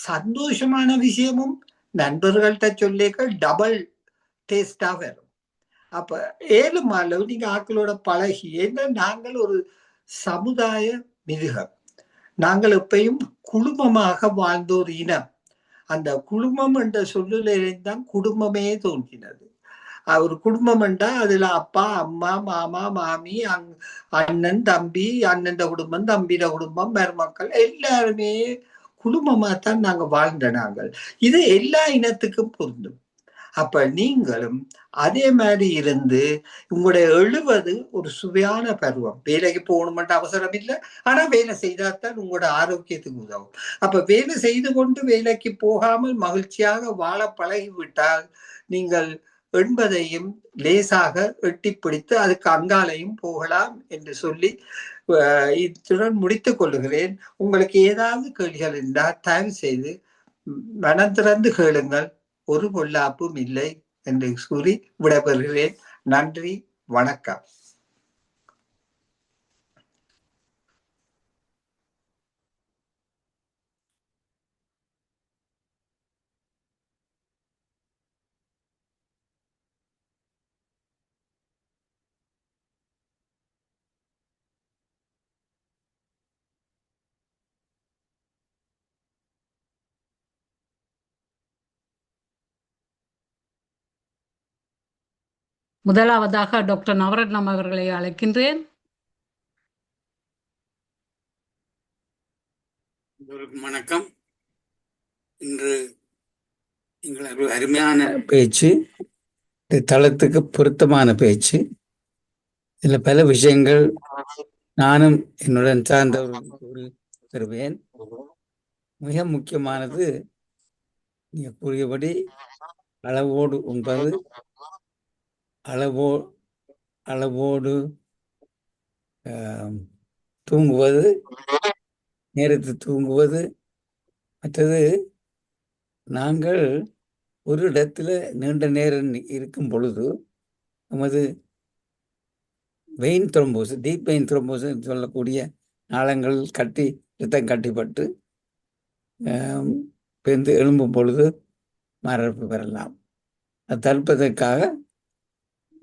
Speaker 4: சந்தோஷமான விஷயமும் நண்பர்கள்ட்ட சொல்லிக்க டபுள் டேஸ்டா வரும். அப்ப 7 மாதம் நீங்க ஆட்களோட பழகி, ஏன்னா நாங்கள் ஒரு சமுதாய மிருகம், நாங்கள் எப்பயும் குடும்பமாக வாழ்ந்த ஒரு இனம். அந்த குடும்பம் என்ற சொல்லில்தான் குடும்பமே தோன்றினது. ஒரு குடும்பம் என்றா அதுல அப்பா அம்மா மாமா மாமி அண்ணன் தம்பி, அண்ணன் குடும்பம் தம்பிட குடும்பம் மருமக்கள் எல்லாருமே குடும்பமாத்தான் நாங்க வாழ்ந்த நாங்கள். இது எல்லா இனத்துக்கும் பொருந்தும். அப்ப நீங்களும் அதே மாதிரி இருந்து உங்களுடைய 70 ஒரு சுவையான பருவம். வேலைக்கு போகணுமென்ற அவசரம் இல்லை, ஆனா வேலை செய்தால்தான் உங்களோட ஆரோக்கியத்துக்கு உதவும். அப்ப வேலை செய்து கொண்டு வேலைக்கு போகாமல் மகிழ்ச்சியாக வாழ பழகிவிட்டால் நீங்கள் 80ஐயும் லேசாக எட்டி பிடித்து அதுக்கு அங்காலையும் போகலாம் என்று சொல்லி இத்துடன் முடித்துக் கொள்ளுகிறேன். உங்களுக்கு ஏதாவது கேள்விகள் இருந்தால் தயவு செய்து மனம் திறந்து கேளுங்கள். ஒரு பொல்லாப்பும் இல்லை என்று கூறி விடைபெறுகிறேன். நன்றி, வணக்கம்.
Speaker 2: முதலாவதாக டாக்டர் நவரத்னம் அவர்களை அழைக்கின்றேன்.
Speaker 5: எல்லோருக்கும் வணக்கம். இன்று எங்கள் ஒரு அருமையான பேச்சு, தளத்துக்கு பொருத்தமான பேச்சு. இதில் பல விஷயங்கள் நானும் என்னுடன் சார்ந்தவர்கள் தருவேன். மிக முக்கியமானது நீங்கள் கூறியபடி அளவோடு உண்பது, அளவோடு தூங்குவது, நேரத்தில் தூங்குவது. மற்றது, நாங்கள் ஒரு இடத்துல நீண்ட நேரம் இருக்கும் பொழுது நமது வெயின் த்ரோம்போஸ், டீப் வெயின் த்ரோம்போஸ் சொல்லக்கூடிய நாளங்கள் ரத்தம் கட்டிப்பட்டு பெருந்து எழும்பும் பொழுது மாரடைப்பு பெறலாம். அது தடுப்பதற்காக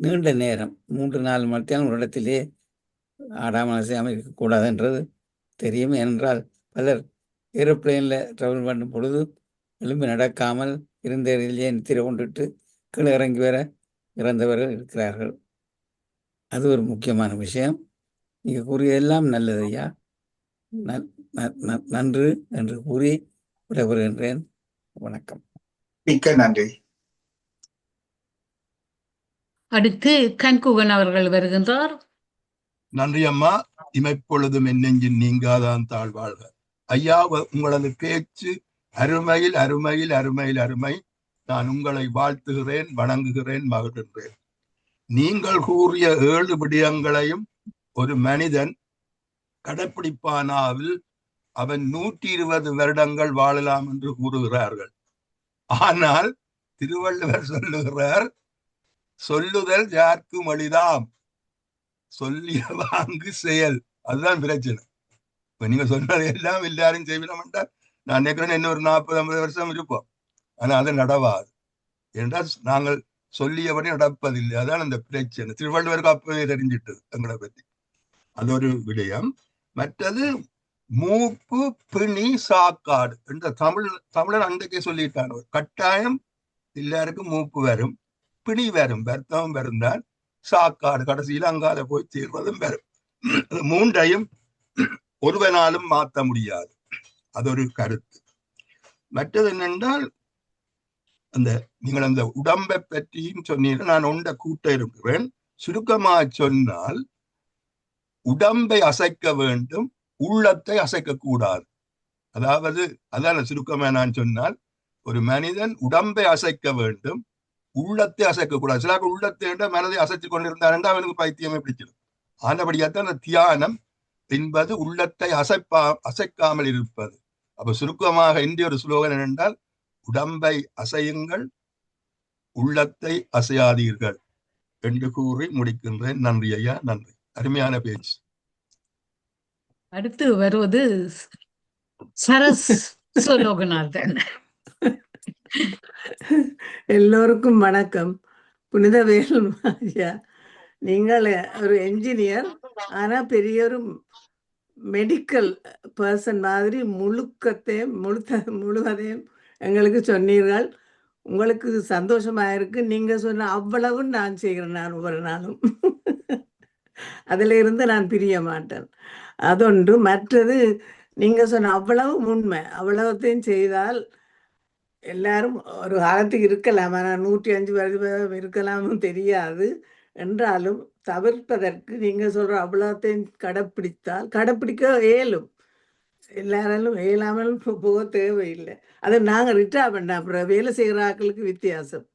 Speaker 5: நீண்ட நேரம் 3-4 மணி நேரம் ஒரு இடத்திலே ஆடாமல் அசையாமல் இருக்கக்கூடாதுன்றது தெரியும். ஏனென்றால் பலர் ஏரோப்ளைனில் ட்ராவல் பண்ணும் பொழுது எலும்பு நடக்காமல் இருந்த இடத்திலேயே நித்திரை கொண்டுட்டு கீழே இறங்கி வர இறந்தவர்கள் இருக்கிறார்கள். அது ஒரு முக்கியமான விஷயம். நீங்கள் கூறியதெல்லாம் நல்லது ஐயா. நன்று என்று கூறி விடைபெறுகின்றேன். வணக்கம்.
Speaker 4: மிக்க நன்றி.
Speaker 2: அடுத்து கண்குகன் அவர்கள் வருகின்றார்.
Speaker 6: நன்றி அம்மா. இமைப்பொழுதும் என் நெஞ்சின் நீங்காதான் தாழ்வாழ்க. ஐயா, உங்களது பேச்சு அருமையில் அருமையில் அருமையில் அருமை. நான் உங்களை வாழ்த்துகிறேன், வணங்குகிறேன், மகிழ்கின்றேன். நீங்கள் கூறிய 7 விடயங்களையும் ஒரு மனிதன் கடைப்பிடிப்பானாவில் அவன் 120 வருடங்கள் வாழலாம் என்று கூறுகிறார்கள். ஆனால் திருவள்ளுவர் சொல்லுகிறார், சொல்லுதல் யாருக்கும் எளிதாம், சொல்லிய வாங்கு செயல். அதுதான் பிரச்சனை. இப்ப நீங்க சொன்னது எல்லாம் எல்லாரும் செய்வினோம் என்றால் நான் நினைக்கிறேன் இன்னும் ஒரு 40-50 வருஷம் இருப்போம். ஆனா அது நடவாது. என்றால் நாங்கள் சொல்லியபடி நடப்பதில்லை. அதான் அந்த பிரச்சனை. திருவள்ளுவருக்கு அப்பவே தெரிஞ்சிட்டு எங்களை பற்றி. அது ஒரு விடயம். மற்றது மூப்பு பிணி சாக்காடு என்ற தமிழன் அன்றைக்கே சொல்லிட்டான். கட்டாயம் எல்லாருக்கும் மூப்பு வரும், பிணி வரும், வருத்தம் வருந்தால் சாக்காடு கடைசியில் அங்கால போய் தீர்வதும் வரும். 3ஐயும் ஒருவனாலும் மாற்ற முடியாது. அது ஒரு கருத்து. மற்றது என்னென்றால், நீங்கள் அந்த உடம்பை பற்றியும் சொன்னீர்கள். நான் ஒன்றை கூட்ட இருக்கிறேன். சுருக்கமாக சொன்னால், உடம்பை அசைக்க வேண்டும், உள்ளத்தை அசைக்க கூடாது. அதாவது அதான் சுருக்கமா நான் சொன்னால், ஒரு மனிதன் உடம்பை அசைக்க வேண்டும், உள்ளத்தை அசைக்க கூடாது. சில உள்ளத்தை மனதை அசைத்து கொண்டிருந்தார் அவனுக்கு பைத்தியமே பிடிச்சிடும். ஆனபடியாத்தான் அந்த தியானம் என்பது உள்ளத்தை அசைக்காமல் இருப்பது. அப்ப சுருக்கமாக இந்திய ஒரு ஸ்லோகன் என்னென்றால், உடம்பை அசையுங்கள், உள்ளத்தை அசையாதீர்கள் என்று கூறி முடிக்கின்றேன். நன்றி ஐயா, நன்றி. அருமையான பேச்சு.
Speaker 2: அடுத்து வருவது சரஸ் லோகநாதன்.
Speaker 7: எல்லோருக்கும் வணக்கம். புனிதவேல் ஐயா, நீங்கள் ஒரு என்ஜினியர், ஆனா பெரிய ஒரு மெடிக்கல் பர்சன் மாதிரி முழுவதையும் எங்களுக்கு சொன்னீர்கள். உங்களுக்கு சந்தோஷமா இருக்கு. நீங்க சொன்ன அவ்வளவு நான் செய்கிறேன். நான் ஒவ்வொரு நாளும் அதுல இருந்து நான் பிரிய மாட்டேன். அதொன்று. மற்றது, நீங்க சொன்ன அவ்வளவு உண்மை. அவ்வளவுத்தையும் செய்தால் எல்லாரும் ஒரு காலத்துக்கு இருக்கலாம். ஆனால் 105 வருடம் இருக்கலாமும் தெரியாது. என்றாலும் தவிர்ப்பதற்கு நீங்க சொல்ற அவ்வளோத்தையும் கடைப்பிடிக்க இயலும். எல்லாராலும் இயலாமலும் போக தேவையில்லை. அதை நாங்கள் ரிட்டா பண்ண அப்புறம் வேலை செய்கிற ஆட்களுக்கு வித்தியாசம்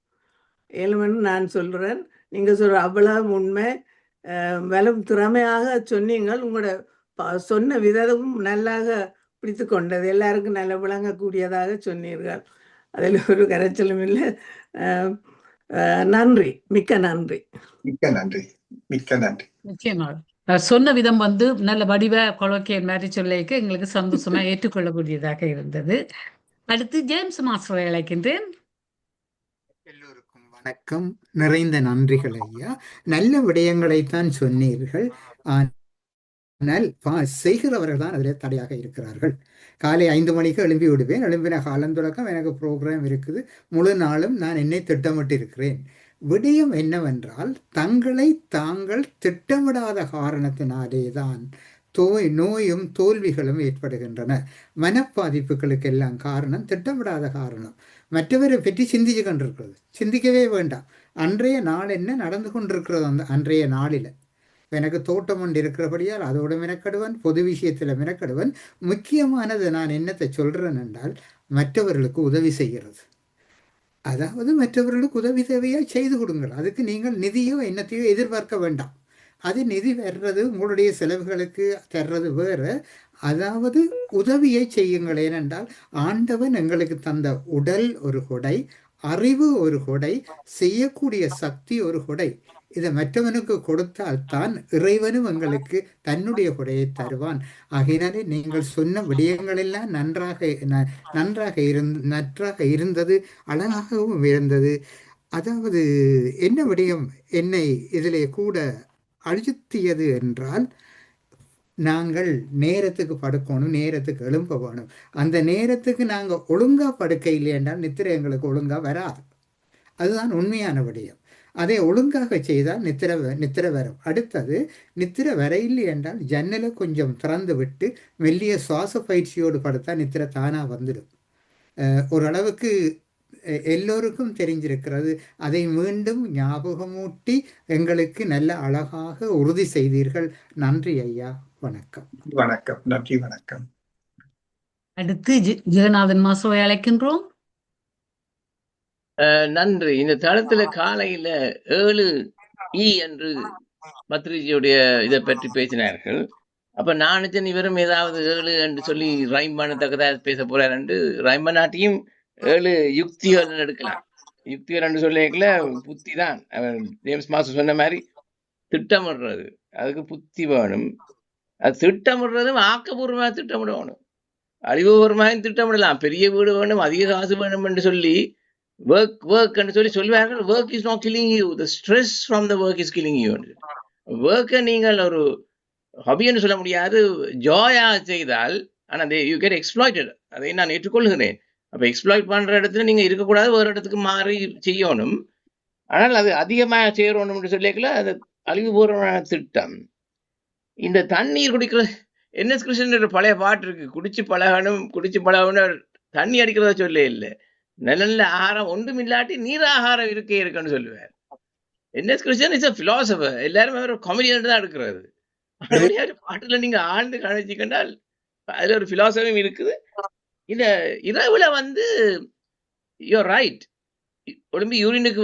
Speaker 7: இயலுமென்னு நான் சொல்கிறேன். நீங்கள் சொல்கிற அவ்வளவு உண்மை. வலும் திறமையாக சொன்னீங்கள். உங்களோட சொன்ன விதமும் நல்லாக பிடித்து கொண்டது. எல்லாருக்கும் நல்ல விளங்கக்கூடியதாக சொன்னீர்கள். அதில் ஒரு கரைச்சலும் இல்லை. நன்றி, மிக்க நன்றி.
Speaker 4: மிக்க நன்றி, மிக்க நன்றி.
Speaker 2: நிச்சயமாக சொன்ன விதம் நல்ல வடிவ கொலோக்கியல் மாதிரி சொல்லிக்க எங்களுக்கு சந்தோஷமா ஏற்றுக்கொள்ளக்கூடியதாக இருந்தது. அடுத்து ஜேம்ஸ் மாஸ்டரை அழைக்கின்றேன்.
Speaker 8: எல்லோருக்கும் வணக்கம், நிறைந்த நன்றிகள் ஐயா. நல்ல விடயங்களைத்தான் சொன்னீர்கள். ஆனால் செய்கிறவர்கள் தான் அதில் தடையாக இருக்கிறார்கள். காலை 5 மணிக்கு எழும்பி விடுவேன். எழும்பின காலம் தொடக்கம் எனக்கு ப்ரோக்ராம் இருக்குது. முழு நாளும் நான் என்னை திட்டமிட்டு இருக்கிறேன். விடயம் என்னவென்றால் தங்களை தாங்கள் திட்டமிடாத காரணத்தினாலேதான் நோயும் தோல்விகளும் ஏற்படுகின்றன. மனப்பாதிப்புகளுக்கு எல்லாம் காரணம் திட்டமிடாத காரணம். மற்றவரை பற்றி சிந்திச்சு கொண்டிருக்கிறது. சிந்திக்கவே வேண்டாம். அன்றைய நாள் என்ன நடந்து கொண்டிருக்கிறது அந்த அன்றைய நாளில். எனக்கு தோட்டம் ஒன்று இருக்கிறபடியால் அதோடு மினக்கடுவன், பொது விஷயத்தில் மினக்கடுவன். முக்கியமானது நான் என்னத்தை சொல்கிறேன் என்றால் மற்றவர்களுக்கு உதவி செய்கிறது. அதாவது மற்றவர்களுக்கு உதவி தேவையாக செய்து கொடுங்கள். அதுக்கு நீங்கள் நிதியோ என்னத்தையோ எதிர்பார்க்க வேண்டாம். அது நிதி வர்றது உங்களுடைய செலவுகளுக்கு தர்றது வேறு. அதாவது உதவியை செய்யுங்கள். ஏனென்றால் ஆண்டவன் எங்களுக்கு தந்த உடல் ஒரு கொடை, அறிவு ஒரு கொடை, செய்யக்கூடிய சக்தி ஒரு கொடை. இதை மற்றவனுக்கு கொடுத்தால்தான் இறைவனும் எங்களுக்கு தன்னுடைய கொடையை தருவான். ஆகையினாலே நீங்கள் சொன்ன விடயங்கள் எல்லாம் நன்றாக இருந்தது, அழகாகவும் இருந்தது. அதாவது என்ன விடயம் என்னை இதிலே கூட அழுத்தியது என்றால், நாங்கள் நேரத்துக்கு படுக்கணும், நேரத்துக்கு எழும்ப வேணும். அந்த நேரத்துக்கு நாங்கள் ஒழுங்கா படுக்க இல்லை என்றால் நித்திரை எங்களுக்கு ஒழுங்கா வராது. அதுதான் உண்மையான விடயம். அதை ஒழுங்காக செய்தால் நித்திரை வரும். அடுத்தது நித்திரை வரையில்லை என்றால் ஜன்னலை கொஞ்சம் திறந்து விட்டு மெல்லிய சுவாச பயிற்சியோடு படுத்தா நித்திரை தானாக வந்துடும். ஓரளவுக்கு எல்லோருக்கும் தெரிஞ்சிருக்கிறது. அதை மீண்டும் ஞாபகமூட்டி எங்களுக்கு நல்ல அழகாக உறுதி செய்தீர்கள். நன்றி ஐயா. வணக்கம்.
Speaker 4: வணக்கம். நன்றி. வணக்கம்.
Speaker 2: அடுத்து ஜெகநாதன் மாசுவை அழைக்கின்றோம்.
Speaker 3: நன்றி. இந்த தளத்துல காலையில 7E என்று பத்ரிஜியுடைய இதை பற்றி பேசினார்கள். அப்ப நான் நினைச்சேன் இவரும் ஏதாவது 7 என்று சொல்லி ரைம் பண்ணத்தக்கதா பேச போறார் என்று. ரைம் பண்ணாட்டியும் 7 யுக்திகள் எடுக்கலாம். யுக்திகள் என்று சொல்லிக்கல புத்தி தான். ஜேம்ஸ் மாஸ்டர் சொன்ன மாதிரி திட்டமிடுறது, அதுக்கு புத்தி வேணும். அது திட்டமிடுறதும் ஆக்கப்பூர்வமாக திட்டமிடணும். அழிவுபூர்வமாக திட்டமிடலாம். பெரிய வீடு வேணும், அதிக காசு வேணும் என்று சொல்லி work என்று சொல்லி சொல்வார்கள். work is not killing you, the stress from the work is killing you. work நீங்கள் ஒரு ஹாபி என்று சொல்ல முடியாது, ஜாயா செய்தால். ஆனால் you get exploited. அதை நான் ஏற்றுக்கொள்கிறேன். அப்போ எக்ஸ்ப்ளாய்ட் பண்ற இடத்துல நீங்க இருக்கக்கூடாது, வேறு இடத்துக்கு மாறி செய்யணும். ஆனால் அது அதிகமாக செய்யணும் என்று சொல்லிக்கல அது அழிவுபூர்வமான திட்டம். இந்த தண்ணீர் குடிக்கிற என்எஸ் கிருஷ்ணன் பழைய பாட்டு இருக்கு, குடிச்சு பழகணும் தண்ணி அடிக்கிறத சொல்ல இல்லை. நல்ல ஆகாரம் ஒன்றும் இல்லாட்டி நீர் ஆகாரம் இருக்குன்னு சொல்லுவார். NS Krishnan is a philosopher. எல்லாருமே ஒரு காமெடியன் தான் எடுக்கிறது. பாட்டுல நீங்க ஆழ்ந்து கவனிச்சுக்கண்டால் அதுல ஒரு பிலாசபியும் இருக்குது. இந்த இரவுல யூர் ரைட், உடம்பு யூரினுக்கு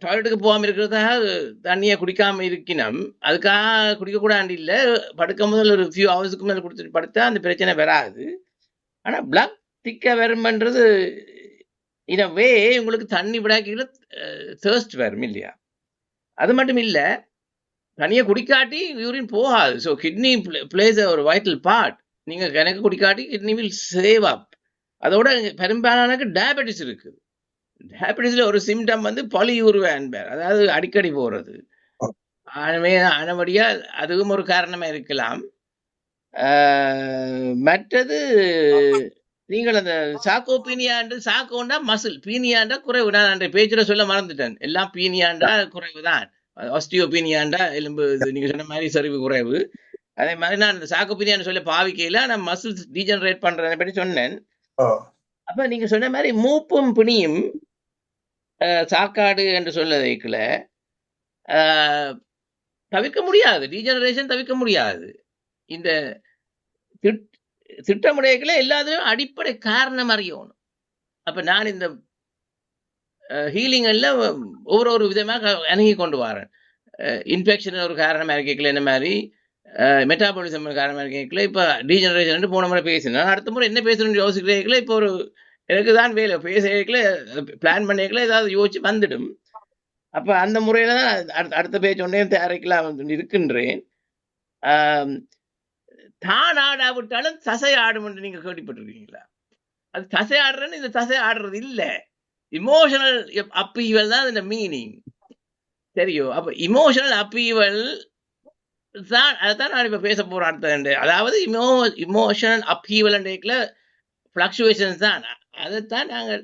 Speaker 3: டாய்லெட்டுக்கு போகாம இருக்கிறதாக தண்ணியை குடிக்காம இருக்கணும். அதுக்காக குடிக்கக்கூடாது இல்லை. படுக்க முதல் ஒரு ஃபியூ ஹவர்ஸுக்கு மேலே குடிச்சிட்டு படுத்தா அந்த பிரச்சனை வராது. ஆனால் பிளட் திக்க வரும்ன்றது வே உங்களுக்கு தண்ணி விடாக்கீழ தேர்ஸ்ட் வரும் இல்லையா? அது மட்டும் இல்லை, தண்ணியை குடிக்காட்டி யூரின் போகாது. ஸோ கிட்னி பிளேஸ் ஒரு வைட்டல் பார்ட். நீங்கள் கணக்கு குடிக்காட்டி கிட்னி வில் சேவ் அப். அதோட பெரும்பாலானக்கு டயபெட்டிஸ் இருக்குது. டயபெட்டிஸ்ல ஒரு சிம்டம் பாலியூரின், அதாவது அடிக்கடி போறது. ஆனபடியா அதுவும் ஒரு காரணமா இருக்கலாம். மற்றது நீங்கள் அந்த சாக்கோபீனியாண்டு, சாக்கோண்டா மசில், பீனியாண்டா குறைவு. நான் அன்றைய பேச்சுல சொல்ல மறந்துட்டேன். எல்லாம் பீனியாண்டா குறைவு தான். ஆஸ்டியோபீனியாண்டா எலும்பு நீங்க சொன்ன மாதிரி சரிவு குறைவு. அதே மாதிரி நான் இந்த சாக்கோபீனியான்னு சொல்ல பாவிக்கையில நான் மசில்ஸ் டீஜெனரேட் பண்றதை பற்றி சொன்னேன். அப்ப நீங்க சொன்ன மாதிரி மூப்பும் பிணியும் சாக்காடு என்று சொல்லதைக்குல தவிர்க்க முடியாது. டீஜெனரேஷன் தவிர்க்க முடியாது. இந்த திட்டமுடையக்குள்ள எல்லாத்துலயும் அடிப்படை காரணம் அறியணும். அப்ப நான் இந்த ஹீலிங் எல்லாம் ஒவ்வொரு விதமாக அணுகி கொண்டு வரேன். இன்ஃபெக்ஷன் ஒரு காரணமா இருக்கல, என்ன மாதிரி மெட்டாபாலிசம் காரணமா இருக்கல. இப்ப டீஜெனரேஷன் போன முறை பேசினேன், அடுத்த முறை என்ன பேசணும்னு யோசிக்கிறீங்களா? இப்போ ஒரு எனக்கு தான் வேலை பேசல, பிளான் பண்ணிக்கல, ஏதாவது யோசிச்சு வந்துடும். அப்ப அந்த முறையில தான் அடுத்த பேச்சு ஒன்றே தயாரிக்கலாம் இருக்கின்றேன். தான் ஆடாவிட்டாலும் தசை ஆடும் என்று நீங்க கேள்விப்பட்டிருக்கீங்களா? அது தசை ஆடுறேன்னு இந்த தசை ஆடுறது இல்லை, இமோஷனல் அப்பீவல் தான் இந்த மீனிங். சரியோ? அப்ப இமோஷனல் அப்பீவல் தான், அதைத்தான் நான் இப்ப பேச போறேன் அடுத்த. அதாவது இமோஷனல் அப்பீவல் ஃபிளக்சுவேஷன்ஸ் தான். அதைத்தான் நாங்கள்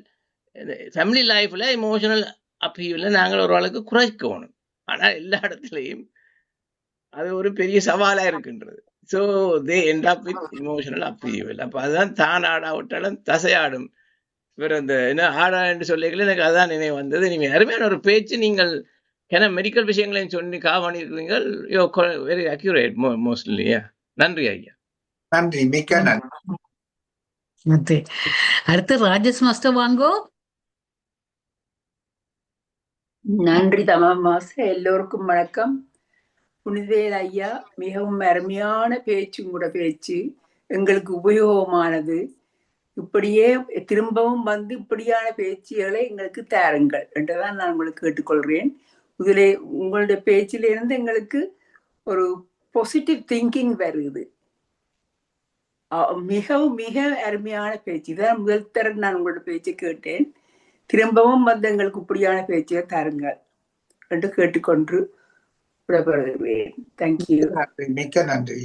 Speaker 3: ஃபேமிலி லைஃப்ல இமோஷனல் அப்பீவில் நாங்கள் ஒரு அளவுக்கு குறைக்கணும். ஆனால் எல்லா இடத்துலையும் அது ஒரு பெரிய சவாலா இருக்கின்றது. So they end up with emotional appeal. அப்போ அதுதான் தான் ஆடாவிட்டாலும் தசையாடும். இவர் அந்த என்ன ஆடா என்று சொல்லிக்கல எனக்கு அதான் நினைவு வந்தது. நீங்கள் அருமையான ஒரு பேச்சு. நீங்கள் ஏன்னா மெடிக்கல் விஷயங்களையும் சொல்லி பண்ணியிருக்கிறீர்கள். யோ வெரி அக்யூரேட் மோஸ்ட்லி. நன்றி ஐயா.
Speaker 4: நன்றி, மிக்க நன்றி.
Speaker 2: நன்றி. அடுத்து ராஜேஷ் மாஸ்டர் வாங்கோ.
Speaker 1: நன்றி தமா மாஸ்டர். எல்லோருக்கும் வணக்கம். புனிதவேல் ஐயா, மிகவும் அருமையான பேச்சு. உங்களோட பேச்சு எங்களுக்கு உபயோகமானது. இப்படியே திரும்பவும் வந்து இப்படியான பேச்சுகளை எங்களுக்கு தாருங்கள் என்றுதான் நான் உங்களுக்கு கேட்டுக்கொள்கிறேன். இதிலே உங்களுடைய பேச்சிலிருந்து எங்களுக்கு ஒரு பாசிட்டிவ் திங்கிங் வருது. மிகவும் மிக அருமையான பேச்சு. இதான் முதல் தரம் நான் உங்களோட பேச்சை கேட்டேன். திரும்பவும் வந்து எங்களுக்கு இப்படியான பேச்சை தாருங்கள் என்று கேட்டுக்கொண்டு விடைபெறுகிறேன். தேங்க்யூ.
Speaker 4: மிக்க நன்றி.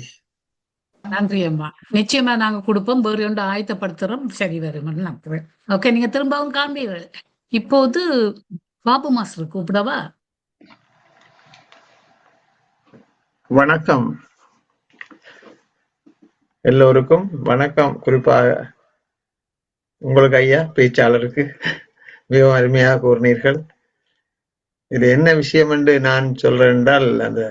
Speaker 2: நன்றி அம்மா. நிச்சயமா நாங்க கொடுப்போம். வேறு ஒன்று ஆயத்தப்படுத்துறோம். சரி வரும் நம்புறேன். ஓகே, நீங்க திரும்பவும் காண்பீர்கள். இப்போது பாபு மாஸ்டர் கூப்பிடவா?
Speaker 9: வணக்கம் எல்லோருக்கும். வணக்கம். குறிப்பாக உங்களுக்கு ஐயா பேச்சாளருக்கு மிகவும் அருமையாக கூறினீர்கள். இது என்ன விஷயம் என்று நான் சொல்றேன் என்றால்,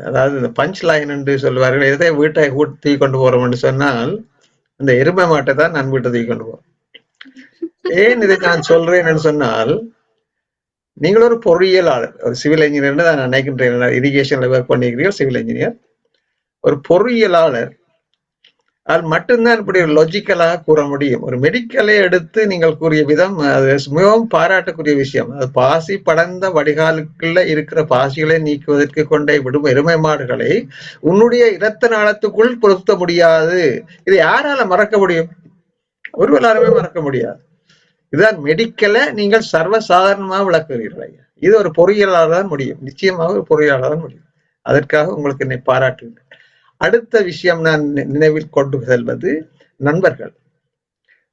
Speaker 9: அதாவது இந்த பஞ்ச் லைன் என்று சொல்வார்கள். எதை வீட்டை தூக்கி கொண்டு போறோம் என்று சொன்னால் இந்த எருமை மாட்டை தான் நான் வீட்டை தூக்கி கொண்டு போறேன். ஏன் இதை நான் சொல்றேன் என்று சொன்னால், நீங்கள் ஒரு பொறியியலாளர், ஒரு சிவில் இன்ஜினியர் தான் நான் நினைக்கின்றேன். இரிகேஷன்ல ஒர்க் பண்ணிக்கிறீர்கள், சிவில் இன்ஜினியர். ஒரு பொறியியலாளர் அது மட்டும்தான் இப்படி லாஜிக்கலாக கூற முடியும். ஒரு மெடிக்கலை எடுத்து நீங்கள் கூறிய விதம் அது மிகவும் பாராட்டக்கூடிய விஷயம். அது பாசி படர்ந்த வடிகாலுக்குள்ள இருக்கிற பாசிகளை நீக்குவதற்கு கொண்டே விடும் எருமை மாடுகளை உன்னுடைய இரத்த நாளத்துக்குள் பொருத்த முடியாது. இதை யாரால மறக்க முடியும்? ஒருவராலுமே மறக்க முடியாது. இதுதான் மெடிக்கலை நீங்கள் சர்வசாதாரணமாக விளக்குகிறீர்கள். இது ஒரு பொறியியலாளர் தான் முடியும். நிச்சயமாக ஒரு பொறியியலாளர் தான் முடியும். அதற்காக உங்களுக்கு என்னை பாராட்டுகிறேன். அடுத்த விஷயம் நான் நினைவில் கொண்டு செல்வது நண்பர்கள்.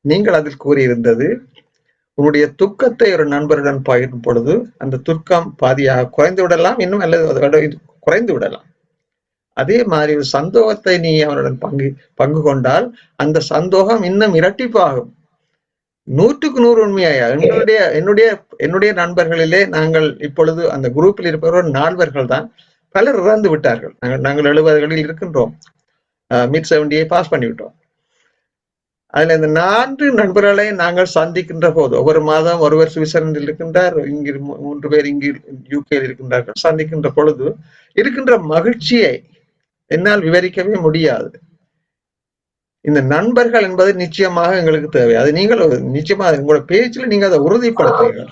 Speaker 9: நீங்கள் அதில் கூறியிருந்தது, உன்னுடைய துக்கத்தை ஒரு நண்பருடன் பகிரும் பொழுது அந்த துக்கம் பாதியாக குறைந்து விடலாம், இன்னும் அல்லது குறைந்து விடலாம். அதே மாதிரி ஒரு சந்தோகத்தை நீ அவருடன் பங்கு கொண்டால் அந்த சந்தோகம் இன்னும் இரட்டிப்பாகும். 100க்கு 100 உண்மையா. என்னுடைய நண்பர்களிலே நாங்கள் இப்பொழுது அந்த குரூப்பில் இருப்பவர்கள் 4 தான். பலர் இறந்து விட்டார்கள். நாங்கள் 70களில் இருக்கின்றோம். மிட் 70 பாஸ் பண்ணிவிட்டோம். அதுல இந்த 4 நண்பர்களை நாங்கள் சந்திக்கின்ற போது, ஒவ்வொரு மாதம் ஒருவர் சுவிட்சர்லாந்தில் இருக்கின்றார், இங்கு 3 பேர் இங்கு யூகேயில் இருக்கின்றார்கள். சந்திக்கின்ற பொழுது இருக்கின்ற மகிழ்ச்சியை என்னால் விவரிக்கவே முடியாது. இந்த நண்பர்கள் என்பது நிச்சயமாக எங்களுக்கு தேவை. அது நீங்கள் நிச்சயமாக உங்களோட பேச்சில் நீங்க அதை உறுதிப்படுத்துவீர்கள்.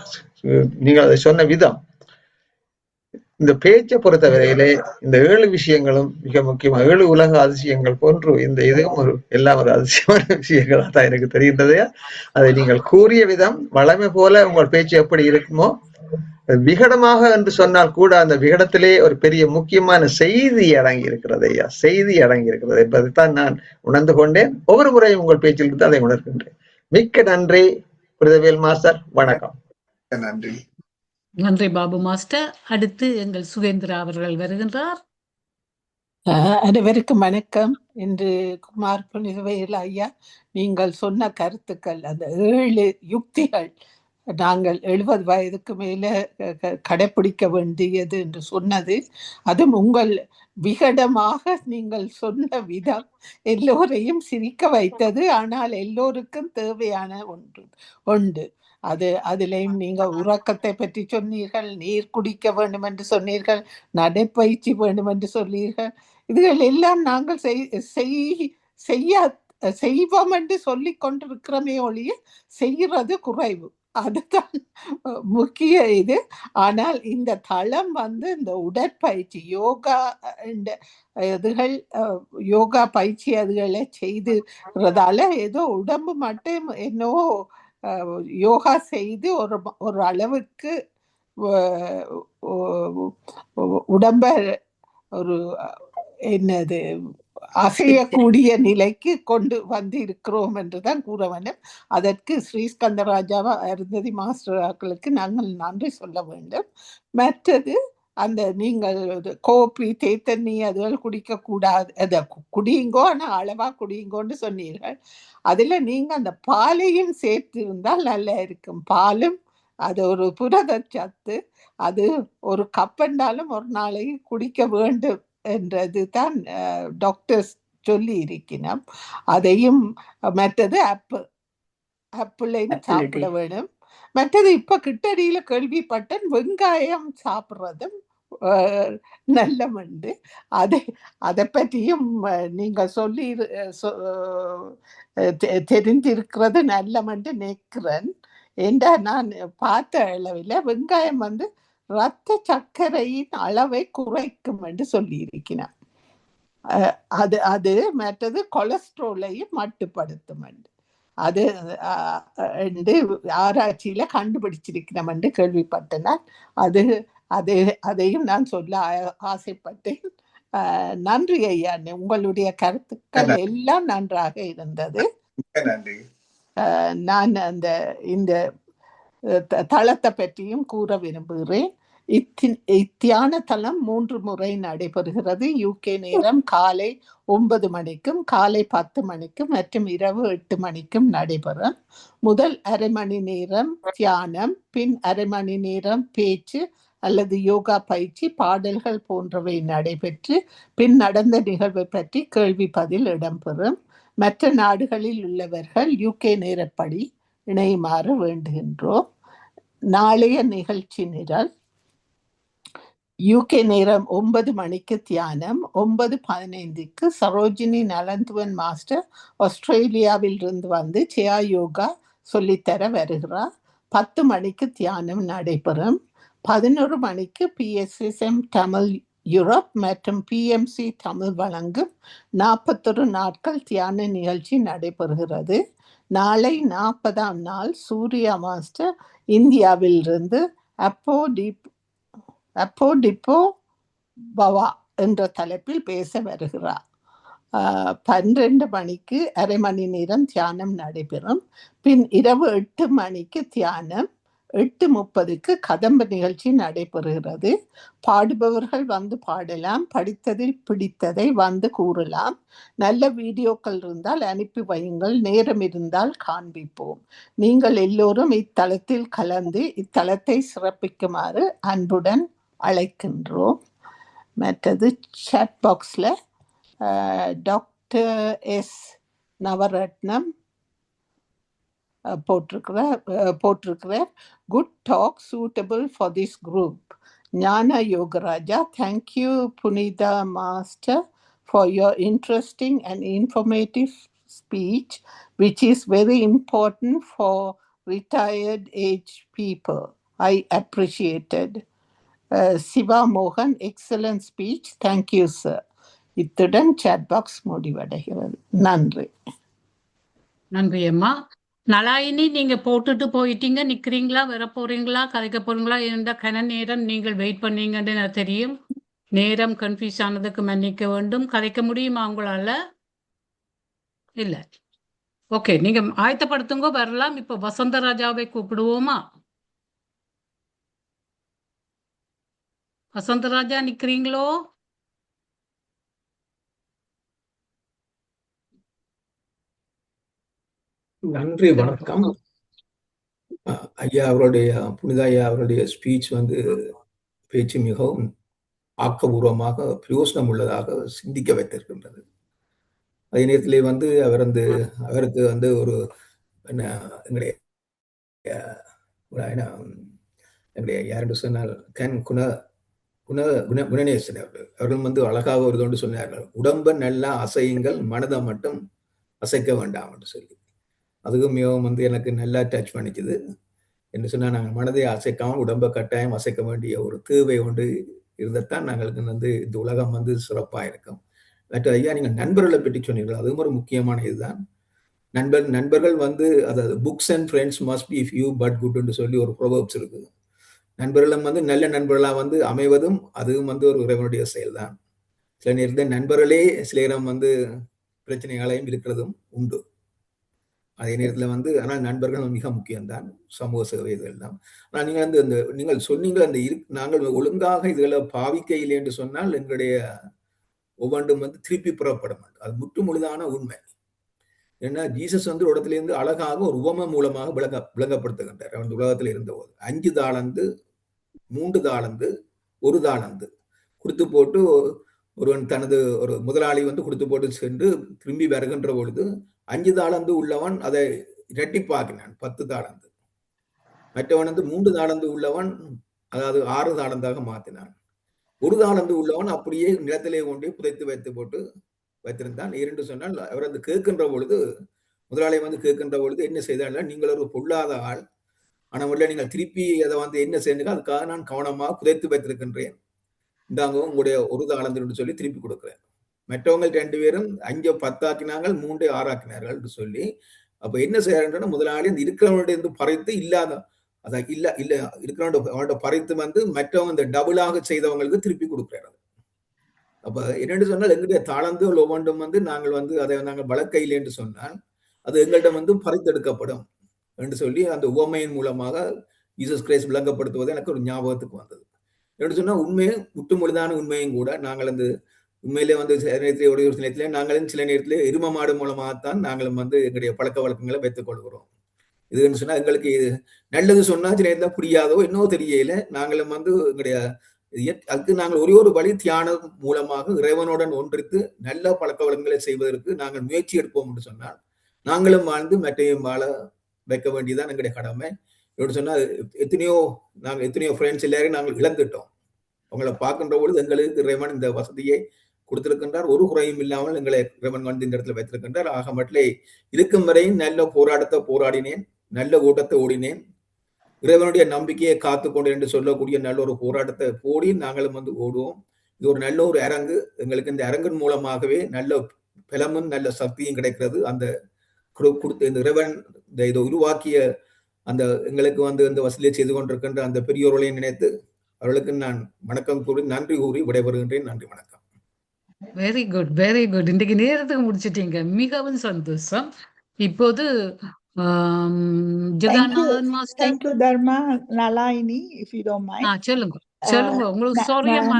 Speaker 9: நீங்கள் அதை சொன்ன விதம், இந்த பேச்சை பொறுத்தவரையிலே இந்த 7 விஷயங்களும் மிக முக்கியமா. 7 உலக அதிசயங்கள் போன்று இந்த இதுவும் எல்லாம் ஒரு அதிசயமான விஷயங்களாக தான் எனக்கு தெரிகின்றது. அதை நீங்கள் கூறிய விதம் வளமை போல உங்கள் பேச்சு எப்படி இருக்குமோ, விகடமாக என்று சொன்னால் கூட அந்த விகடத்திலே ஒரு பெரிய முக்கியமான செய்தி அடங்கி இருக்கிறது ஐயா. செய்தி அடங்கி இருக்கிறது என்பதைத்தான் நான் உணர்ந்து கொண்டேன். ஒவ்வொரு முறையும் உங்கள் பேச்சில் இருந்து அதை உணர்கின்றேன். மிக்க நன்றி புனிதவேல் மாஸ்டர். வணக்கம்.
Speaker 4: நன்றி.
Speaker 2: நன்றி பாபு மாஸ்டர். அடுத்து எங்கள் சுகேந்திரா அவர்கள் வருகின்றார்.
Speaker 10: அனைவருக்கும் வணக்கம். இன்று குமார் புனிதவேல் ஐயா, நீங்கள் சொன்ன கருத்துக்கள், அந்த 7 யுக்திகள் நாங்கள் 70 வயதுக்கு மேல கடைப்பிடிக்க வேண்டியது என்று சொன்னது, அதுவும் உங்கள் விகடமாக நீங்கள் சொன்ன விதம் எல்லோரையும் சிரிக்க வைத்தது. ஆனால் எல்லோருக்கும் தேவையான ஒன்று அது. அதிலையும் நீங்க உறக்கத்தை பற்றி சொன்னீர்கள், நீர் குடிக்க வேண்டும் என்று சொன்னீர்கள், நடைப்பயிற்சி வேண்டும் என்று சொன்னீர்கள். இதுகள் எல்லாம் நாங்கள் செய்வோம் என்று சொல்லிக் கொண்டிருக்கிறோமே ஒழிய செய்கிறது குறைவு. அதுதான் முக்கிய இது. ஆனால் இந்த தளம் இந்த உடற்பயிற்சி யோகா பயிற்சி அதுகளை செய்துறதால ஏதோ உடம்பு மட்டும் என்னவோ யோகா செய்து ஒரு அளவுக்கு உடம்ப ஒரு என்னது அசையக்கூடிய நிலைக்கு கொண்டு வந்து இருக்கிறோம் என்றுதான் கூற வேண்டும். அதற்கு ஸ்ரீஸ்கந்தராஜாவா அருந்ததி மாஸ்டர்களுக்கு நாங்கள் நன்றி சொல்ல வேண்டும். மற்றது அந்த நீங்கள் கோப்பி தேத்தண்ணி அதுகள் குடிக்க கூடாது, அதை குடியுங்கோ ஆனா அளவா குடியுங்கோன்னு சொன்னீர்கள். அதுல நீங்க அந்த பாலையும் சேர்த்து இருந்தால் நல்லா இருக்கும். பாலும் அது ஒரு புரதச்சத்து, அது ஒரு கப்பண்டாலும் ஒரு நாளைக்கு குடிக்க வேண்டும் என்றது தான் டாக்டர்ஸ் சொல்லி இருக்கணும். அதையும் மற்றது ஆப்பிளையும் சாப்பிட வேணும். மற்றது இப்ப கிட்டடியில கேள்விப்பட்டேன் வெங்காயம் சாப்பிட்றதும் நல்லமண்டு. அதை பற்றியும் நீங்க சொல்லி தெரிந்திருக்கிறது நல்லமண்டு நினைக்கிறேன். ஏண்டா நான் பார்த்த அளவில் வெங்காயம் வந்து இரத்த சர்க்கரையின் அளவை குறைக்கும் என்று சொல்லி இருக்கிறேன். அது மற்றது கொலஸ்ட்ரோலையும் மட்டுப்படுத்தும். அது ஆராய்ச்சியில கண்டுபிடிச்சிருக்கிறோம் என்று கேள்விப்பட்டனால் அதையும் நான் சொல்ல ஆசைப்பட்டேன். நன்றி ஐயா, உங்களுடைய கருத்துக்கள் எல்லாம் நன்றாக இருந்தது.
Speaker 4: நன்றி.
Speaker 10: நான் இந்த தளத்தை பற்றியும் கூற விரும்புகிறேன். இத்தியான தளம் 3 முறை நடைபெறுகிறது. UK நேரம் காலை 9 மணிக்கும் காலை 10 மணிக்கும் மற்றும் இரவு 8 மணிக்கும் நடைபெறும். முதல் அரை மணி நேரம் தியானம், பின் அரை மணி நேரம் பேச்சு அல்லது யோகா பயிற்சி, பாடல்கள் போன்றவை நடைபெற்று பின் நடந்த நிகழ்வை பற்றி கேள்வி பதில் இடம்பெறும். மற்ற நாடுகளில் உள்ளவர்கள் UK நேரப்படி இணையுமாறு வேண்டுகின்றோம். நாளைய நிகழ்ச்சி நிரல்: UK நேரம் 9 மணிக்கு தியானம், 9:15க்கு சரோஜினி நலந்துவன் மாஸ்டர் ஆஸ்திரேலியாவில் இருந்து வந்து சேயா யோகா சொல்லித்தர வருகிறார். 10 மணிக்கு தியானம் நடைபெறும். 11 மணிக்கு PSSM தமிழ் யூரோப் மற்றும் PMC தமிழ் வழங்கும் 41 நாட்கள் தியான நிகழ்ச்சி நடைபெறுகிறது. நாளை 40ஆம் நாள் சூர்யா மாஸ்டர் இந்தியாவில் இருந்து அப்போ டிப்போ பவா என்ற தலைப்பில் பேச வருகிறார். 12 மணிக்கு அரை மணி நேரம் தியானம் நடைபெறும். பின் இரவு 8 மணிக்கு தியானம், 8:30க்கு கதம்ப நிகழ்ச்சி நடைபெறுகிறது. பாடுபவர்கள் வந்து பாடலாம், படித்ததில் பிடித்ததை வந்து கூறலாம். நல்ல வீடியோக்கள் இருந்தால் அனுப்பி வையுங்கள், நேரம் இருந்தால் காண்பிப்போம். நீங்கள் எல்லோரும் இத்தளத்தில் கலந்து இத்தளத்தை சிறப்பிக்குமாறு அன்புடன் அழைக்கின்றோம். மற்றது சாட் பாக்ஸில் டாக்டர் எஸ் நவரத்னம் போட்டிருக்கிறார். Good talk suitable for this group. Gnana Yogaraja, thank you Punitha master for your interesting and informative speech which is very important for retired age people. I appreciated. Siva Mohan, excellent speech. Thank you, sir. இத்துடன் chat box முடிவடைகிறது. நன்றி.
Speaker 2: நன்றி அம்மா. நலாயினி, நீங்க போட்டுட்டு போயிட்டீங்க, நிக்கிறீங்களா, வர போறீங்களா, கதைக்க போறீங்களா? எந்த கன நேரம் நீங்கள் வெயிட் பண்ணீங்கன்னு எனக்கு தெரியும். நேரம் கன்ஃபியூஸ் ஆனதுக்கு மன்னிக்க வேண்டும். கதைக்க முடியுமா உங்களால? இல்ல. ஓகே, நீங்க ஆயத்தப்படுத்துங்க, வரலாம். இப்ப வசந்தராஜாவை கூப்பிடுவோமா? வசந்தராஜா நிக்கிறீங்களோ?
Speaker 11: நன்றி, வணக்கம். ஐயா அவருடைய புனித ஐயா அவருடைய ஸ்பீச் பேச்சு மிகவும் ஆக்கபூர்வமாக பிரயோசனம் உள்ளதாக சிந்திக்க வைத்திருக்கின்றது. அதே நேரத்திலே அவருக்கு ஒரு எங்களுடைய யாரென்று சொன்னால் குணநேசன் அவர்கள் அழகாக ஒரு தோன்று சொன்னார்கள், உடம்பை நல்லா அசையுங்கள், மனதை மட்டும் அசைக்க வேண்டாம் என்று சொல்லி. அதுவும் மிகவும் எனக்கு நல்லா டச் பண்ணிக்குது. என்று சொன்னால் நாங்கள் மனதை அசைக்காமல் உடம்பை கட்டாயம் அசைக்க வேண்டிய ஒரு தேவை ஒன்று இருந்தத்தான் நாங்களுக்கு இந்த உலகம் சிறப்பாக இருக்கும். மற்ற ஐயா, நீங்கள் நண்பர்களை பற்றி சொன்னீர்கள், அதுவும் ஒரு முக்கியமான இதுதான். நண்பர்கள் அதாவது books and friends must be few but குட்னு சொல்லி ஒரு ப்ரோவர்ப்ஸ் இருக்குது. நண்பர்களும் நல்ல நண்பர்களாக அமைவதும் அதுவும் ஒரு இறைவனுடைய செயல்தான். சில நேரத்தில் நண்பர்களே சில நேரம் வந்து பிரச்சனைகளையும் இருக்கிறதும் உண்டு. அதே நேரத்தில் ஆனால் நண்பர்கள் மிக முக்கியம்தான், சமூக சேவை இதெல்லாம். ஆனால் நீங்கள் இந்த நீங்கள் சொன்னீங்க அந்த நாங்கள் ஒழுங்காக இதுகளை பாவிக்கையில் என்று சொன்னால் எங்களுடைய ஒவ்வொன்றும் திருப்பி புறப்பட மாட்டோம். அது முற்று முழுதான உண்மை. ஏன்னா ஜீசஸ் ஒரு இடத்துல இருந்து அழகாக ஒரு உவமை மூலமாக விளங்கப்படுத்துகின்றார். அந்த உலகத்தில் இருந்தபோது 5 தாளந்து 3 தாளந்து 1 தாளந்து கொடுத்து போட்டு ஒருவன் தனது ஒரு முதலாளி கொடுத்து போட்டு சென்று திரும்பி வருகின்ற பொழுது 5 தாளந்து உள்ளவன் அதை இரட்டிப்பாக்கினான், 10 தாளந்து. மற்றவன் 3 தாளந்து உள்ளவன் அதாவது 6 தாளந்தாக மாற்றினான். 1 தாளந்து உள்ளவன் அப்படியே நிலத்திலே கொண்டே புதைத்து வைத்து போட்டு வைத்திருந்தான். இரண்டு சொன்னால் அவர் கேட்கின்ற பொழுது முதலாளி கேட்கின்ற பொழுது என்ன செய்தால், நீங்கள் ஒரு பொல்லாத ஆள், ஆனால் நீங்கள் திருப்பி அதை என்ன செய்யுங்க, அதுக்காக நான் கவனமாக புதைத்து வைத்திருக்கின்றேன், இந்தாங்க உங்களுடைய 1 தாளந்து சொல்லி திருப்பி கொடுக்கிறேன். மற்றவங்க 2 பேரும் 5 10 ஆக்கினார்கள், 3 6 ஆக்கினார்கள் என்று சொல்லி அப்ப என்ன செய்யறாங்கன்னா முதலாளி இருக்கிறவனுடைய பறித்து இல்லாத அதான் இல்ல இருக்கிறவனோட பறித்து மற்றவங்க டபுளாக செய்தவங்களுக்கு திருப்பி கொடுக்கிறாரு. அப்ப என்னென்று சொன்னால் எங்களுடைய தாளந்து ஒவ்வொன்றும் நாங்கள் அதை நாங்கள் வழக்கையில் என்று சொன்னால் அது எங்கள்கிட்ட பறித்தெடுக்கப்படும் என்று சொல்லி அந்த உவமையின் மூலமாக ஜீசஸ் கிரைஸ்ட் விளங்கப்படுத்துவது எனக்கு ஒரு ஞாபகத்துக்கு வந்தது. என்று சொன்னா உண்மையை முற்றுமுழுதான உண்மையும் கூட நாங்கள் உண்மையிலே சில நேரத்திலே ஒரு நேரத்திலே நாங்களும் சில நேரத்திலே எரும மாடு மூலமாகத்தான் நாங்களும் எங்களுடைய பழக்க வழக்கங்களை வைத்துக் கொள்கிறோம். இதுன்னு சொன்னா எங்களுக்கு நல்லது சொன்னா சில நேரத்தில் புரியாதோ இன்னும் தெரியல. நாங்களும் எங்களுடைய அதுக்கு நாங்கள் ஒரே ஒரு வழி தியானம் மூலமாக இறைவனுடன் ஒன்றித்து நல்ல பழக்க வழக்கங்களை செய்வதற்கு நாங்கள் முயற்சி எடுப்போம் என்று சொன்னால் நாங்களும் வாழ்ந்து மற்றையும் வாழ வைக்க வேண்டியதான் எங்களுடைய கடமை. எப்படி சொன்னா எத்தனையோ ஃப்ரெண்ட்ஸ் எல்லாரையும் நாங்கள் இழந்துட்டோம். அவங்களை பார்க்கின்ற பொழுது எங்களுக்கு இறைவன் இந்த வசதியை கொடுத்திருக்கின்றார். ஒரு குறையும் இல்லாமல் எங்களை இறைவன் இந்த இடத்துல வைத்திருக்கின்றார். ஆக மட்டும் இருக்கும் வரையும் நல்ல போராட்டத்தை போராடினேன், நல்ல ஓட்டத்தை ஓடினேன், இறைவனுடைய நம்பிக்கையை காத்துக்கொண்டு என்று சொல்லக்கூடிய நல்ல ஒரு போராட்டத்தை போடி நாங்களும் ஓடுவோம். இது ஒரு நல்ல ஒரு அரங்கு. எங்களுக்கு இந்த அரங்கின் மூலமாகவே நல்ல பலமும் நல்ல சக்தியும் கிடைக்கிறது. அந்த கொடுத்த இந்த இறைவன் இதை உருவாக்கிய அந்த எங்களுக்கு இந்த வசதியை செய்து கொண்டிருக்கின்ற அந்த பெரியோர்களையும் நினைத்து அவர்களுக்கு நான் வணக்கம் கூறி நன்றி கூறி விடைபெறுகின்றேன். நன்றி, வணக்கம்.
Speaker 2: Very good, very good. இன்றைக்கு நேரத்துக்கு முடிச்சிட்டீங்க, மிகவும் சந்தோஷம். இப்போது Jagannathan master.
Speaker 12: Thank you, Dharma. Nalaini, if you don't mind.
Speaker 2: சொல்லுங்க உங்களுக்கு சாரி அம்மா,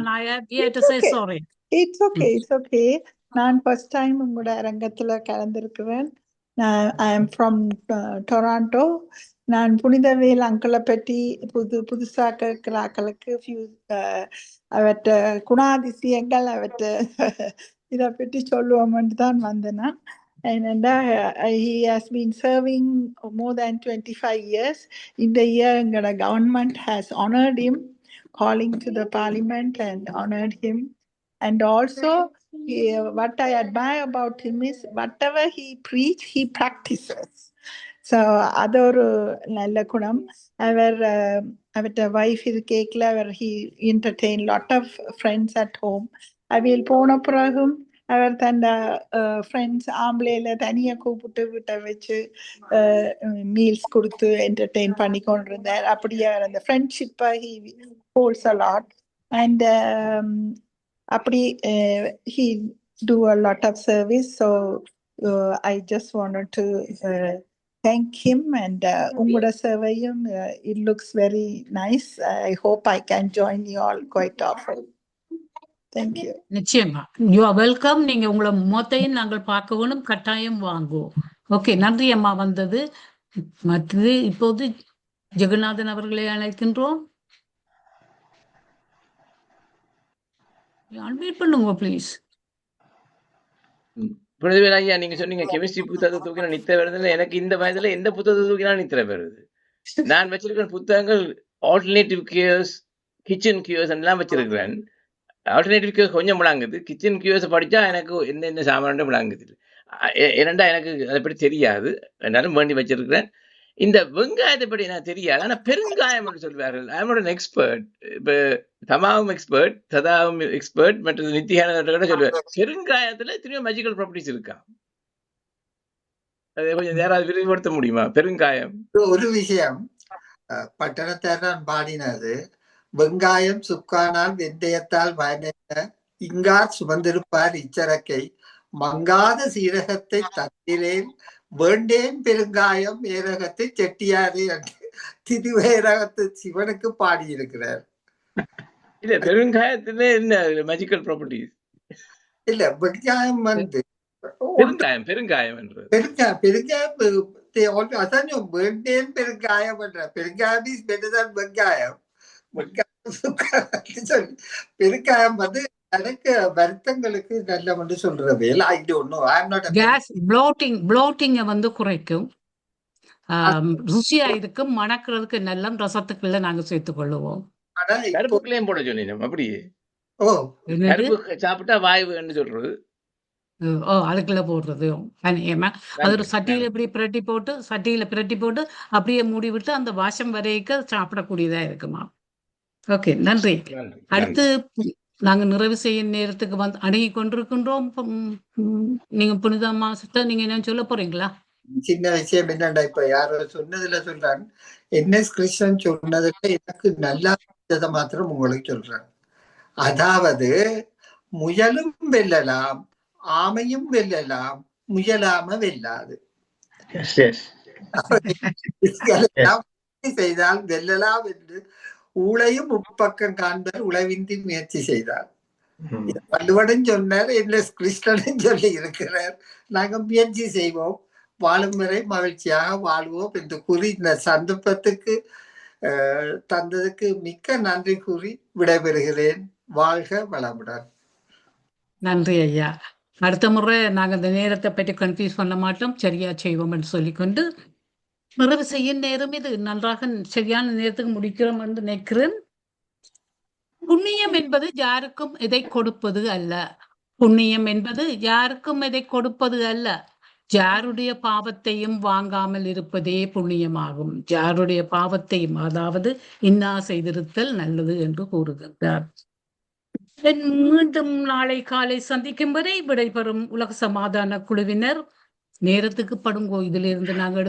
Speaker 2: sorry.
Speaker 12: It's okay, it's okay. நான் ஃபர்ஸ்ட் டைம் உங்களோட அரங்கத்துல கலந்திருக்கிறேன். I am from Toronto. நான் புனிதவேல் அங்கிளை பற்றி புதுசாக கேட்கிற ஆக்களுக்கு அவற்ற குணாதிசயங்கள் அவற்ற இதை பற்றி சொல்லுவோம்னு தான் வந்தேன். And he has been serving more than 25 years. In the year, the government has honored him, calling to the parliament and honored him. And also, what I admire about him is whatever he preaches, he practices. So, other நல்ல குணம். அவர்ட wife இது கேட்கல, he entertained lot of friends at home. அவையில் போன பிறகும் அவர் தன் friends ஆம்பளையில தனியா கூப்பிட்டு விட்ட வச்சு மீல்ஸ் கொடுத்து என்டர்டெயின் பண்ணி கொண்டிருந்தார். அப்படியே அந்த ஃப்ரெண்ட்ஷிப்பை he holds a lot. And அப்படி he do a lot of service. So I just wanted to thank him. And உங்களோட சேவையும் it looks very nice. I hope I can join you all quite often. Thank you.
Speaker 2: நிச்சயமா, you are welcome. நீங்க உங்களை மொத்தையும் நாங்கள் பார்க்க வேணும், கட்டாயம் வாங்குவோம். ஓகே, நன்றி அம்மா வந்தது. மற்றது இப்போது ஜெகநாதன் அவர்களை அழைக்கின்றோம். அன்மியூட் பண்ணுங்க ப்ளீஸ்.
Speaker 3: புனிதவேல் ஐயா, நீங்க சொன்னீங்க கெமிஸ்ட்ரி புத்தகத்தை தூக்கினா நித்திர வருதுல. எனக்கு இந்த வயதுல எந்த புத்தகத்தை தூக்கினா நித்திர வருது? நான் வச்சிருக்கிற புத்தகங்கள் ஆல்டர்னேட்டிவ் கியூர்ஸ், கிச்சன் கியூர்ஸ் எல்லாம் வச்சிருக்கிறேன். ஆல்டர்னேட்டிவ் கியூர்ஸ் கொஞ்சம் விளங்குது, கிச்சன் கியூர்ஸ் படிச்சா எனக்கு என்ன சாமான் விளங்குது. ஏனண்டா எனக்கு அதை பற்றி தெரியாது, என்னாலும் வேண்டி வச்சிருக்கிறேன். இந்த வெங்காயத்தை பற்றி எனக்கு தெரியாது, ஆனா பெருங்காயம் என்று சொல்வார்கள். I am expert. இப்ப தமாவும் எக்ஸ்பர்ட், சதாவும் எக்ஸ்பர்ட், மற்ற நித்தியான சொல்லுவார். பெருங்காயத்துல எத்தனையோ மேஜிக்கல் ப்ராப்பர்ட்டிஸ் இருக்கா, அதை கொஞ்சம் யாராவது விரிவுபடுத்த முடியுமா? பெருங்காயம்
Speaker 4: ஒரு விஷயம் பட்டணத்தார் பாடினது, வெங்காயம் சுக்கானால் வெந்தயத்தால் பயனென்ன, இங்கார் சுமந்திருப்பார் இச்சரக்கை மங்காத சீரகத்தை தந்திரேன் வேண்டேன் பெருங்காயம் ஏரகத்தை செட்டியாரே என்று திருவேரகத்து சிவனுக்கு பாடியிருக்கிறார்.
Speaker 3: இல்ல பெருங்காயத்துல என்ன மேஜிக்கல் ப்ராப்பர்ட்டிஸ்?
Speaker 4: இல்ல வெங்காயம் வந்து
Speaker 3: பெருங்காயம் என்றது
Speaker 4: பெருங்காயம் அதான் வேண்டேன் பெருங்காயம் என்ற பெருங்காயம் இஸ் பெட்டர் than வெங்காயம். வெங்காயம் சொல்லி பெருங்காயம் வந்து எனக்கு வருத்தங்களுக்கு நல்ல வந்து சொல்றது. I don't know. I am not a
Speaker 2: gas ப்ளோட்டிங்க வந்து குறைக்கும், ருசியா இருக்கும், மணக்கிறதுக்கு நல்ல ரசத்துக்குள்ள நாங்க சேர்த்துக் கொள்ளுவோம்.
Speaker 4: ஆனா இப்போ
Speaker 3: கருப்புக்குள்ளேயும் போட சொன்னீங்க அப்படியே.
Speaker 4: ஓ
Speaker 2: என்னது?
Speaker 3: கருப்பு சாப்பிட்டா வாய்வுன்னு சொல்றது.
Speaker 2: அதுக்குள்ள போடுறது அநேகமா. அது ஒரு சட்டியில இப்படி பிரட்டி போட்டு அப்படியே மூடி விட்டு அந்த வாசம் வரைக்கும் சாப்பிடக்கூடியதா இருக்குமா. ஓகே, நன்றி.
Speaker 3: நன்றி.
Speaker 2: அடுத்து நாங்க நிறைவு செய்யும் நேரத்துக்கு வந்து அணுகி கொண்டிருக்கின்றோம். நீங்க புனிதம்மா சிஸ்டர், நீங்க என்ன சொல்ல போறீங்களா?
Speaker 4: சின்ன விஷயம் என்னண்டா, இப்ப யாரோ சொன்னதுல சொல்றான், NS கிருஷ்ணன் சொன்னதுல எனக்கு நல்லா இருந்ததை மாத்திரம் உங்களுக்கு சொல்றேன். அதாவது முயலும் வெல்லலாம், ஆமையும் வெல்லலாம், முயலாம வெல்லாது.
Speaker 9: Yes, yes.
Speaker 4: செய்தால் வெல்லலாம் என்று ஊழையும் உட்பக்கம் காண்பர் உளவின்றி முயற்சி செய்தார். வள்ளுவனும் சொன்னார், NS கிருஷ்ணனும் சொல்லி இருக்கிறார். நாங்க முயற்சி செய்வோம், வாழும் வரை மகிழ்ச்சியாக வாழ்வோம் என்று கூறி இந்த சந்தர்ப்பத்துக்கு தந்ததுக்கு மிக்க நன்றி கூறி விடைபெறுகிறேன். வாழ்க வளமுடன். நன்றி
Speaker 2: ஐயா. அடுத்த முறை நாங்க இந்த நேரத்தை பற்றி கன்ஃபியூஸ் பண்ண மாட்டோம், சரியா செய்வோம் என்று சொல்லிக்கொண்டு நிறைவு செய்யும் நேரம் இது. நன்றாக சரியான நேரத்துக்கு முடிக்கிறோம் என்று நினைக்கிறேன். புண்ணியம் என்பது யாருக்கும் எதை கொடுப்பது அல்ல. புண்ணியம் என்பது யாருக்கும் எதை கொடுப்பது அல்ல, யாருடைய பாவத்தையும் வாங்காமல் இருப்பதே புண்ணியமாகும். யாருடைய பாவத்தையும், அதாவது இன்னா செய்திருத்தல் நல்லது என்று கூறுகின்றார். மீண்டும் நாளை காலை சந்திக்கும் வரை விடைபெறும் உலக சமாதான குழுவினர். நேரத்துக்கு படுங்கோ, இதிலிருந்து நாங்கள்